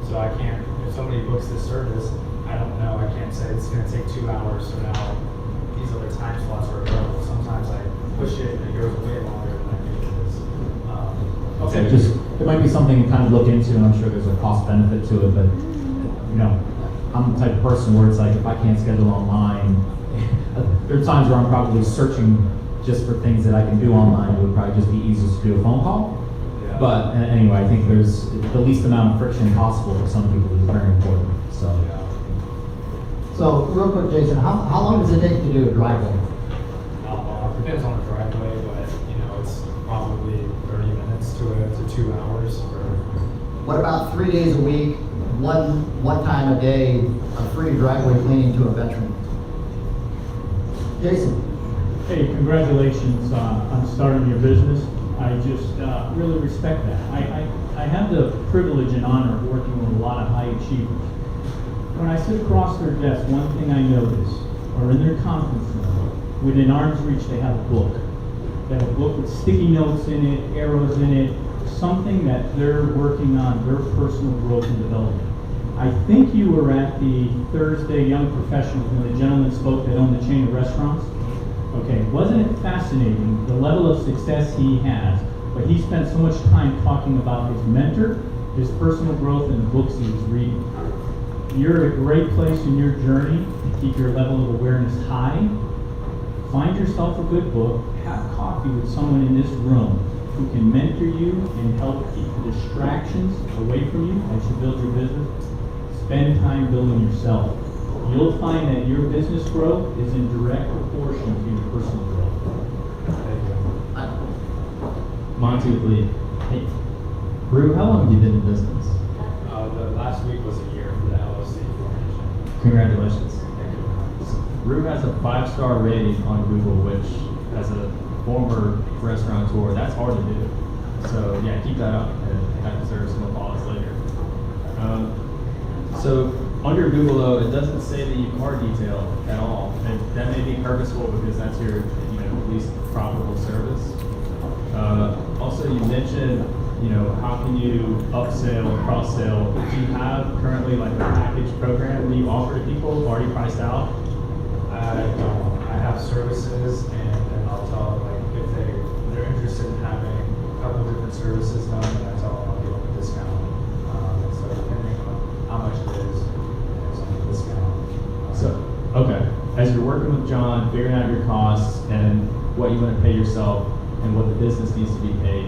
So I can't, if somebody books this service, I don't know. I can't say it's going to take 2 hours. So now these other time slots are available. Sometimes I push it and it goes way longer than I think it is. Okay, it might be something to kind of look into, and I'm sure there's a cost benefit to it, but I'm the type of person where it's like, if I can't schedule online, there are times where I'm probably searching just for things that I can do online. It would probably just be easiest to do a phone call. Yeah. But anyway, I think there's the least amount of friction possible for some people is very important. So. Yeah. So, real quick, Jason, how long does it take to do a driveway? Not long. Depends on the driveway, but it's probably 30 minutes to 2 hours. What about 3 days a week, one time a day, a free driveway cleaning to a veteran? Jason. Hey, congratulations on starting your business. I just really respect that. I have the privilege and honor of working with a lot of high achievers. When I sit across their desk, one thing I notice, or in their conference room, within arm's reach, they have a book. They have a book with sticky notes in it, arrows in it, something that they're working on, their personal growth and development. I think you were at the Thursday Young Professionals when the gentleman spoke that owned the chain of restaurants. Okay, wasn't it fascinating, the level of success he has, but he spent so much time talking about his mentor, his personal growth, and the books he was reading. You're at a great place in your journey to keep your level of awareness high. Find yourself a good book, have coffee with someone in this room who can mentor you and help keep the distractions away from you as you build your business. Spend time building yourself. You'll find that your business growth is in direct proportion to your personal growth. Thank you. Monty with Lee. Hey, Rue, how long have you been in business? The last week was a year for the LLC formation. Congratulations. Thank you. Rue has a 5-star rating on Google, which, as a former restaurateur, that's hard to do. So yeah, keep that up, and that deserves some applause later. So under Google though, it doesn't say that you car detail at all, and that may be purposeful because that's your least profitable service. Also, you mentioned how can you upsell, cross-sell? Do you have currently like a package program that you offer to people already priced out? I have services, and I'll tell them like if they're interested in having a couple different services done, then I tell them I'll give them a discount. So depending on how much it is, there's on a discount. So, okay, as you're working with John, figuring out your costs and what you want to pay yourself and what the business needs to be paid,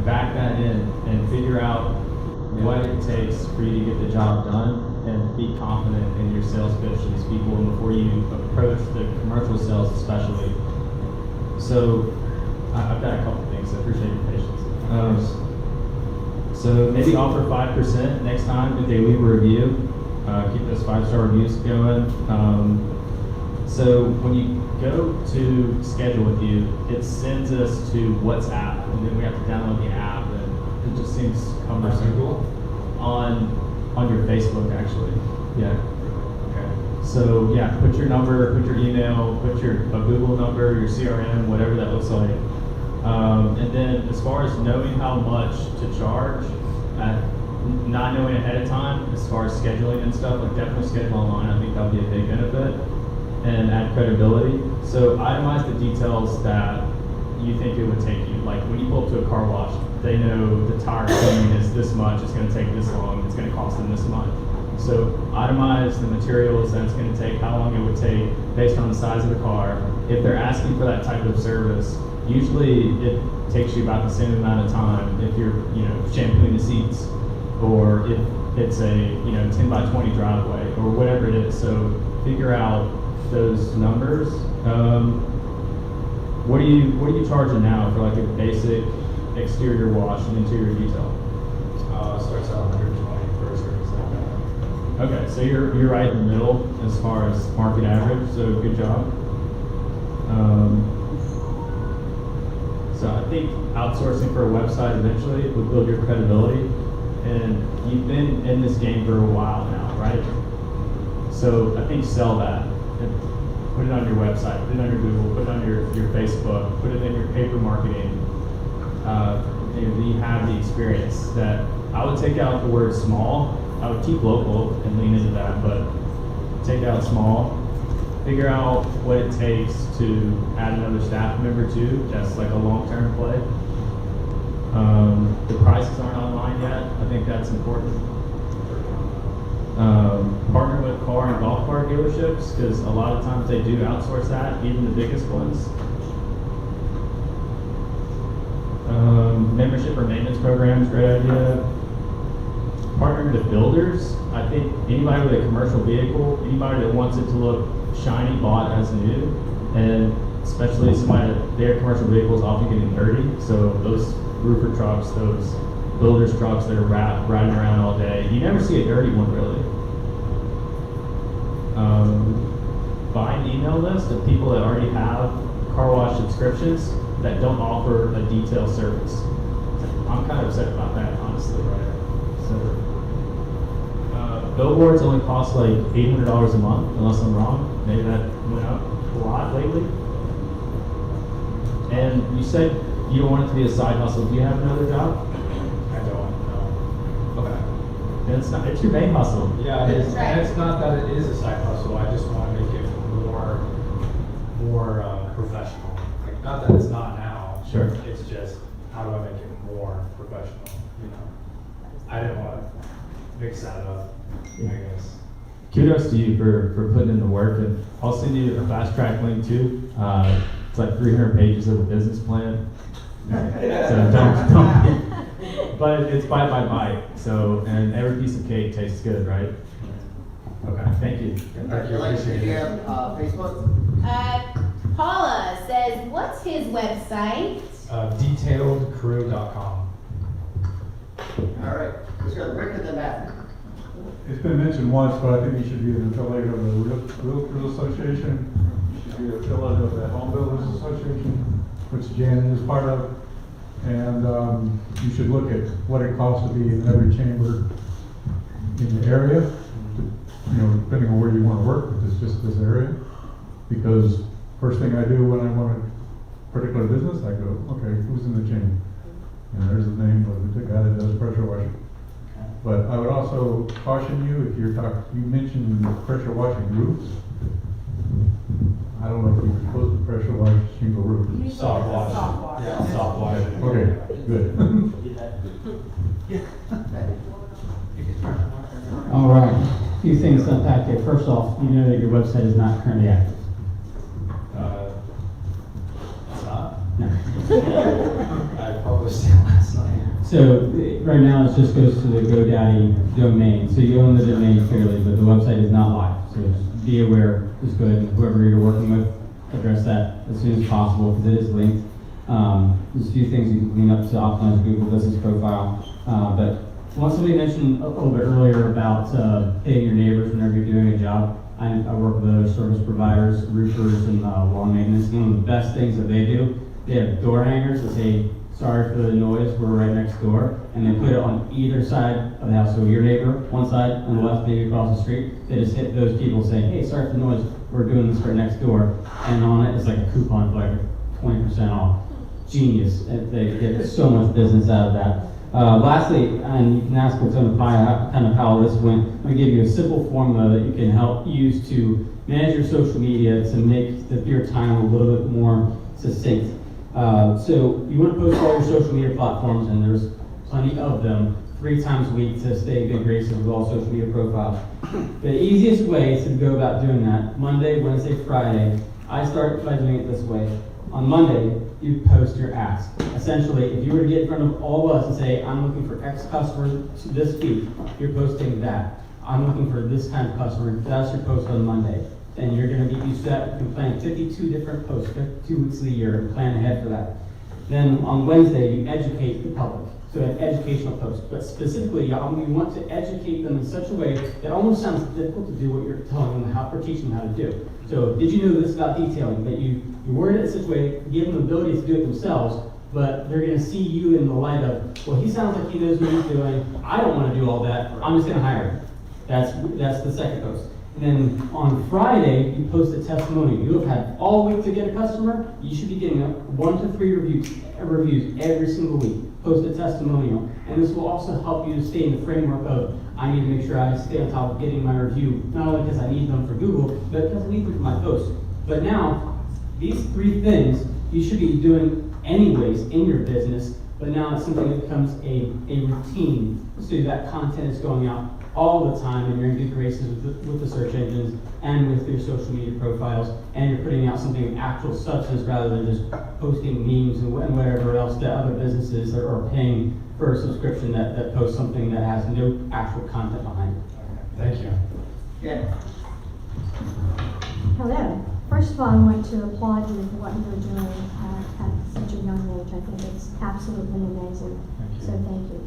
back that in and figure out what it takes for you to get the job done and be confident in your sales pitch to these people and before you approach the commercial sales especially. So I've got a couple things, so I appreciate your patience. So maybe offer 5% next time if they leave a review. Keep those 5-star reviews going. So when you go to schedule with you, it sends us to WhatsApp, and then we have to download the app, and it just seems cumbersome. On your Facebook, actually. Yeah. Okay. So yeah, put your number, put your email, put a Google number, your CRM, whatever that looks like. And then as far as knowing how much to charge, not knowing ahead of time, as far as scheduling and stuff, like definitely schedule online. I think that'll be a big benefit and add credibility. So itemize the details that you think it would take you. Like when you pull up to a car wash, they know the tire cleaning is this much, it's gonna take this long, it's gonna cost them this much. So itemize the materials that it's gonna take, how long it would take based on the size of the car. If they're asking for that type of service, usually it takes you about the same amount of time if you're, shampooing the seats, or if it's a, 10 by 20 driveway, or whatever it is. So figure out those numbers. What are you charging now for like a basic exterior wash and interior detail? Starts out 120 for a service like that. Okay, so you're right in the middle as far as market average. So good job. So I think outsourcing for a website eventually would build your credibility, and you've been in this game for a while now, right? So I think sell that. Put it on your website, put it on your Google, put it on your Facebook, put it in your paper marketing. You have the experience that I would take out the word small. I would keep local and lean into that, but take out small. Figure out what it takes to add another staff member too. That's like a long-term play. The prices aren't online yet. I think that's important. Partner with car and golf cart dealerships, because a lot of times they do outsource that, even the biggest ones. Membership or maintenance programs, great idea. Partnering with builders. I think anybody with a commercial vehicle, anybody that wants it to look shiny, bought as new, and especially somebody that their commercial vehicles often getting dirty. So those roofer trucks, those builders trucks that are riding around all day, you never see a dirty one really. Find email list of people that already have car wash subscriptions that don't offer a detailed service. I'm kind of upset about that, honestly. Right? So, billboards only cost like $800 a month, unless I'm wrong. Maybe that went up a lot lately. And you said You don't want it to be a side hustle. Do you have another job? I don't know. Okay. Then it's your main hustle. Yeah, it is. And it's not that it is a side hustle. I just want to make it more professional. Like, not that it's not now. Sure. It's just how do I make it more professional? You know, I didn't want to mix that up. I guess. Kudos to you for putting in the work, and I'll send you a fast track link too. It's like 300 pages of a business plan. So don't, but it's bite by bite. So, and every piece of cake tastes good, right? Okay, thank you. Thank you. Do you have Facebook? Paula says, what's his website? Detailedcrew.com. All right, let's go Rick and then Matthew. It's been mentioned once, but I think you should be an affiliate of the Realtors Association. You should be an affiliate of the Home Builders Association, which Jan is part of. And you should look at what it costs to be in every chamber in the area, you know, depending on where you want to work, if it's just this area. Because first thing I do when I want a particular business, I go, okay, who's in the chamber? And there's the name of the guy that does pressure washing. But I would also caution you, if you're you mentioned pressure washing roofs. I don't know if you're supposed to pressure wash shingle roofs. Soft wash. Yeah, soft wash. Okay, good. All right, a few things to unpack here. First off, you know that your website is not currently active. It's not? No. I published it last night. So right now it just goes to the GoDaddy domain. So you own the domain clearly, but the website is not live. So just be aware, is good. Whoever you're working with, address that as soon as possible because it is linked. There's a few things you can clean up to optimize Google Business Profile. But once somebody mentioned a little bit earlier about paying your neighbors whenever you're doing a job. I work with other service providers, roofers, and lawn maintenance. One of the best things that they do, they have door hangers that say, sorry for the noise, we're right next door, and they put it on either side of the house. So your neighbor, one side, on the left, maybe across the street, they just hit those people saying, hey, sorry for the noise, we're doing this right next door. And on it is like a coupon for like 20% off. Genius. They get so much business out of that. Lastly, and you can ask what's on the pie, kind of how this went. I'm going to give you a simple formula that you can help use to manage your social media to make your time a little bit more succinct. So you want to post all your social media platforms, and there's plenty of them, 3 times a week to stay in good graces with all social media profiles. The easiest way to go about doing that, Monday, Wednesday, Friday, I start by doing it this way. On Monday, you post your ask. Essentially, if you were to get in front of all of us and say, I'm looking for X customers this week, you're posting that. I'm looking for this kind of customer, that's your post on Monday. And you're going to get used to that. You can plan 52 different posts, 52 weeks of the year, and plan ahead for that. Then on Wednesday, you educate the public. So an educational post. But specifically, you want to educate them in such a way that almost sounds difficult to do what you're telling them or teaching them how to do. So did you know this about detailing? But you word it in such a way, give them the ability to do it themselves, but they're going to see you in the light of, well, he sounds like he knows what he's doing. I don't want to do all that. I'm just going to hire him. That's the second post. And then on Friday, you post a testimonial. You have had all week to get a customer. You should be getting 1 to 3 reviews every single week. Post a testimonial. And this will also help you to stay in the framework of, I need to make sure I stay on top of getting my review, not only because I need them for Google, but because I need them for my post. But now, these 3 things you should be doing anyways in your business, but now it's something that becomes a routine. So that content is going out all the time, and you're in good graces with the search engines and with your social media profiles, and you're putting out something of actual substance rather than just posting memes and whatever else that other businesses are paying for a subscription that posts something that has no actual content behind it. Thank you. Yeah. Hello. First of all, I want to applaud you for what you're doing at such a young age. I think it's absolutely amazing. So thank you.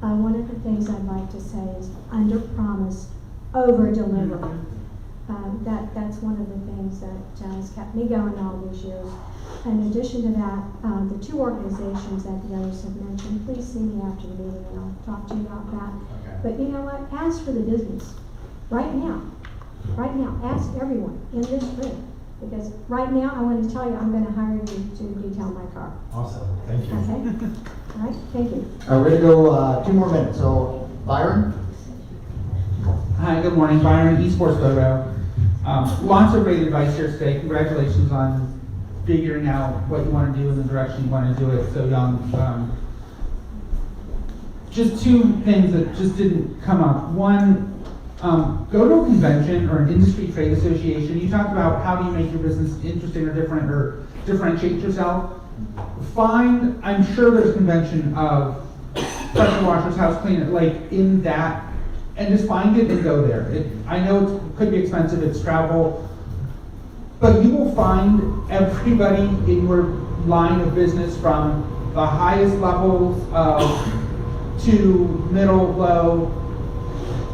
One of the things I'd like to say is under promise, over deliver. That's one of the things that has kept me going all these years. In addition to that, the 2 organizations that the others have mentioned, please see me after the meeting and I'll talk to you about that. Okay. But you know what? Ask for the business right now. Right now, ask everyone in this room Because right now, I want to tell you, I'm gonna hire you to detail my car. Awesome, thank you. Okay? All right, thank you. All right, we're gonna go, 2 more minutes, so Byron? Hi, good morning, Byron, Esports Photo. Lots of great advice here today. Congratulations on figuring out what you want to do and the direction you want to do it so young. Just 2 things that just didn't come up. One, go to a convention or an industry trade association. You talked about how do you make your business interesting or different or differentiate yourself. I'm sure there's a convention of pressure washers, house cleaner, like in that, and just find it and go there. I know it could be expensive, it's travel, but you will find everybody in your line of business from the highest levels to middle, low,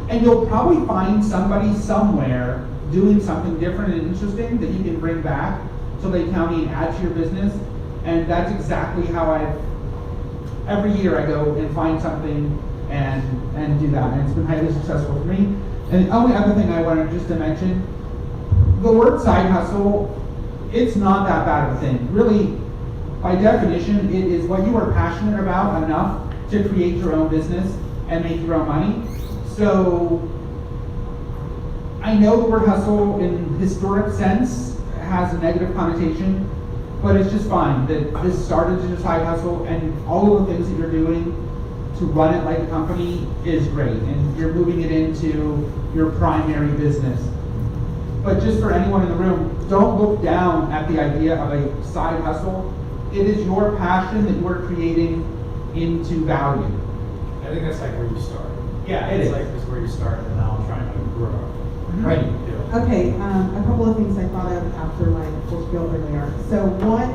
and you'll probably find somebody somewhere doing something different and interesting that you can bring back to Lake County and add to your business. And that's exactly how every year I go and find something and do that. And it's been highly successful for me. And the only other thing I wanted just to mention, the word side hustle, it's not that bad of a thing. Really, by definition, it is what you are passionate about enough to create your own business and make your own money. So I know the word hustle in historic sense has a negative connotation, but it's just fine that this started as a side hustle, and all of the things that you're doing to run it like a company is great, and you're moving it into your primary business. But just for anyone in the room, don't look down at the idea of a side hustle. It is your passion that you are creating into value. I think that's like where you start. Yeah, it it's is. like it's where you start, and now I'm trying to grow. Right. Okay, a couple of things I thought of after my full spiel earlier. So one,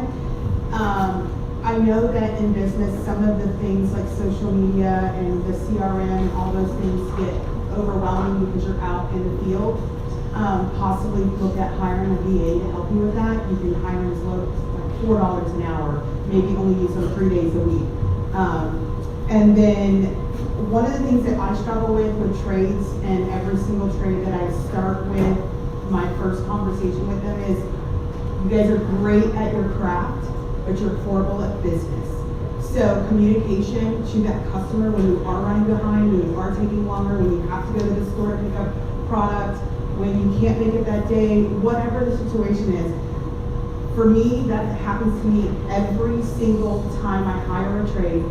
I know that in business, some of the things like social media and the CRM, all those things get overwhelming because you're out in the field. Possibly look at hiring a VA to help you with that. You can hire as low as like $4 an hour, maybe only use them 3 days a week. And then one of the things that I struggle with trades, and every single trade that I start with, my first conversation with them is, you guys are great at your craft, but you're horrible at business. So communication to that customer when you are running behind, when you are taking longer, when you have to go to the store to pick up product, when you can't make it that day, whatever the situation is. For me, that happens to me every single time I hire a trade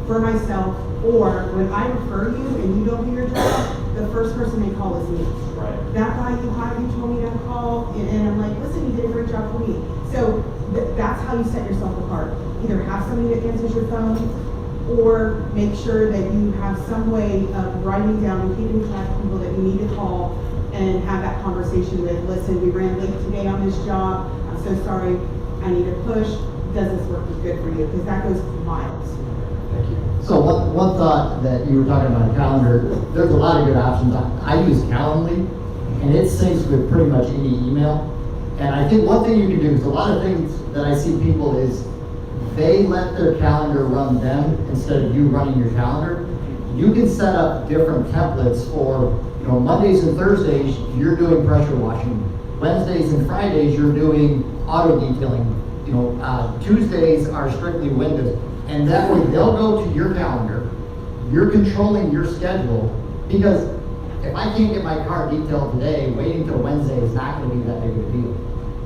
for myself, or when I refer you and you don't do your job, the first person they call is me. Right. That guy you hired, you told me to call, and I'm like, listen, you did a great job for me. So that's how you set yourself apart. Either have somebody that answers your phone, or make sure that you have some way of writing down and keeping track of people that you need to call and have that conversation with. Listen, we ran late today on this job. I'm so sorry. I need a push. Does this work good for you? Because that goes miles. Thank you. So one thought that you were talking about calendar, there's a lot of good options. I use Calendly, and it syncs with pretty much any email. And I think one thing you can do is a lot of things that I see people is they let their calendar run them instead of you running your calendar. You can set up different templates for, Mondays and Thursdays, you're doing pressure washing. Wednesdays and Fridays, you're doing auto detailing. Tuesdays are strictly windows. And that way they'll go to your calendar. You're controlling your schedule, because if I can't get my car detailed today, waiting till Wednesday is not going to be that big of a deal.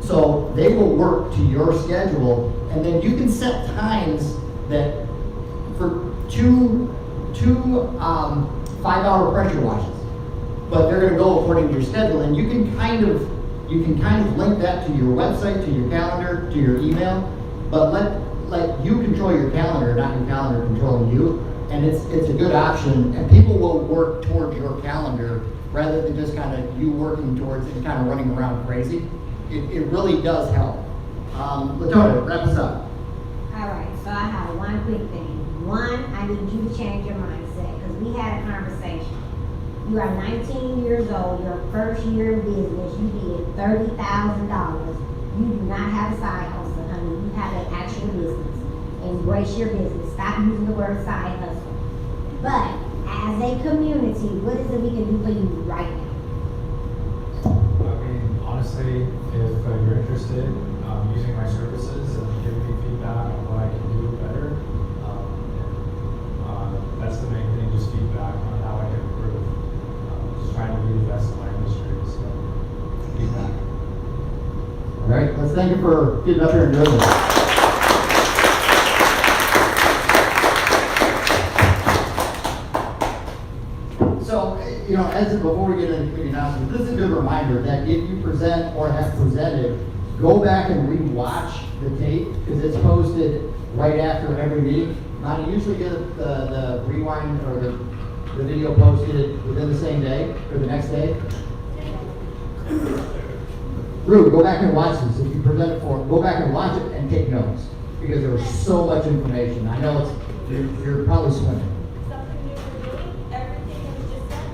So they will work to your schedule, and then you can set times that for two 5-hour pressure washes, but they're going to go according to your schedule, and you can kind of link that to your website, to your calendar, to your email, but let you control your calendar, not your calendar controlling you. And it's a good option, and people will work towards your calendar rather than just kind of you working towards it and kind of running around crazy. It really does help. Latoya, wrap us up. All right, so I have one quick thing. One, I need you to change your mindset, because we had a conversation. You are 19 years old, your first year in business, you did $30,000. You do not have a side hustle, honey. You have an actual business. Embrace your business. Stop using the word side hustle. But as a community, what is it we can do for you right now? I mean, honestly, if you're interested, using my services and giving me feedback on what I can do better. That's the main thing, just feedback on how I can improve. Just trying to be the best in my industry, so feedback. All right, let's thank you for getting up here and doing this. So, you know, before we get into community announcements, this is a good reminder that if you present or have presented, go back and re-watch the tape, because it's posted right after every meeting. Now, you usually get the rewind or the video posted within the same day or the next day. Rue, go back and watch this. If you present it go back and watch it and take notes, because there was so much information. I know you're probably swimming. Something new we're doing, everything that was just said,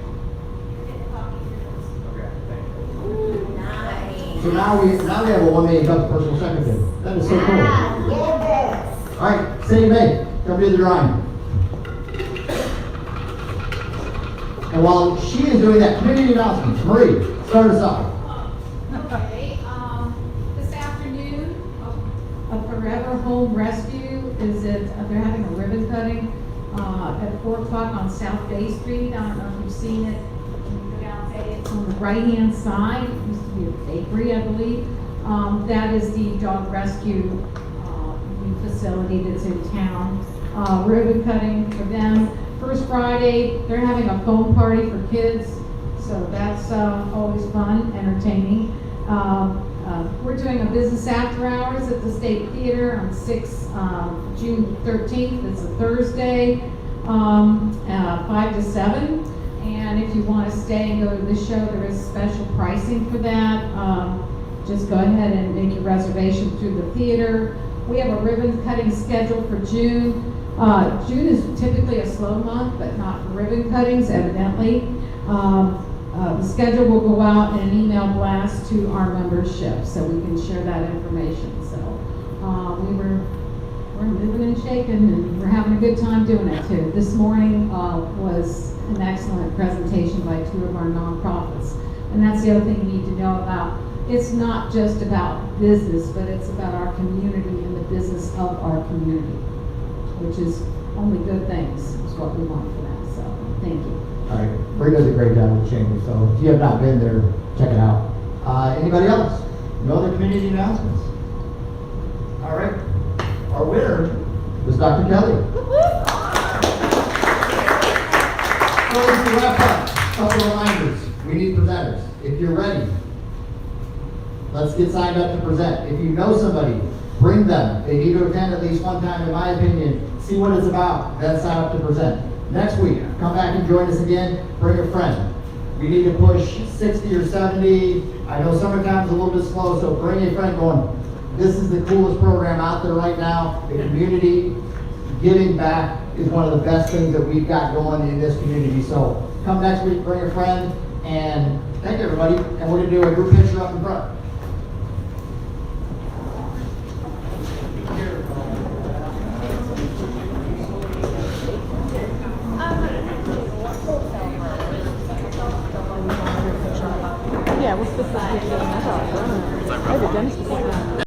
you're getting a copy of your notes. Okay, thank you. Nice. So now we have a 1 million cup personal secretary. That is so cool. Yes. All right, Sadie Mae, come do the drawing. And while she is doing that, community announcements. Marie, start us off. Okay, this afternoon, a Forever Home Rescue they're having a ribbon cutting, at 4 o'clock on South Bay Street. I don't know if you've seen it. When you go down Bay, it's on the right-hand side. It used to be a bakery, I believe. That is the dog rescue, new facility that's in town. Ribbon cutting for them. First Friday, they're having a foam party for kids. So that's always fun, entertaining. We're doing a business after hours at the State Theater on June 13th. It's a Thursday, 5 to 7. And if you want to stay and go to this show, there is special pricing for that. Just go ahead and make your reservation through the theater. We have a ribbon cutting schedule for June. June is typically a slow month, but not for ribbon cuttings, evidently. The schedule will go out in an email blast to our membership, so we can share that information. So we're moving and shaking, and we're having a good time doing it too. This morning was an excellent presentation by 2 of our nonprofits, and that's the other thing you need to know about. It's not just about business, but it's about our community and the business of our community, which is only good things, is what we want for that. So thank you. All right, Bree does a great job with the chamber, so if you have not been there, check it out. Anybody else? No other community announcements? All right, our winner was Dr. Kelly. So to wrap up, a couple of reminders. We need presenters. If you're ready, let's get signed up to present. If you know somebody, bring them. They need to attend at least one time, in my opinion. See what it's about, then sign up to present. Next week, come back and join us again. Bring a friend. We need to push 60 or 70. I know summertime's a little bit slow, so bring a friend going. This is the coolest program out there right now. The community giving back is one of the best things that we've got going in this community. So come next week, bring a friend, and thank you, everybody. And we're going to do a group picture up in front. Yeah, what's the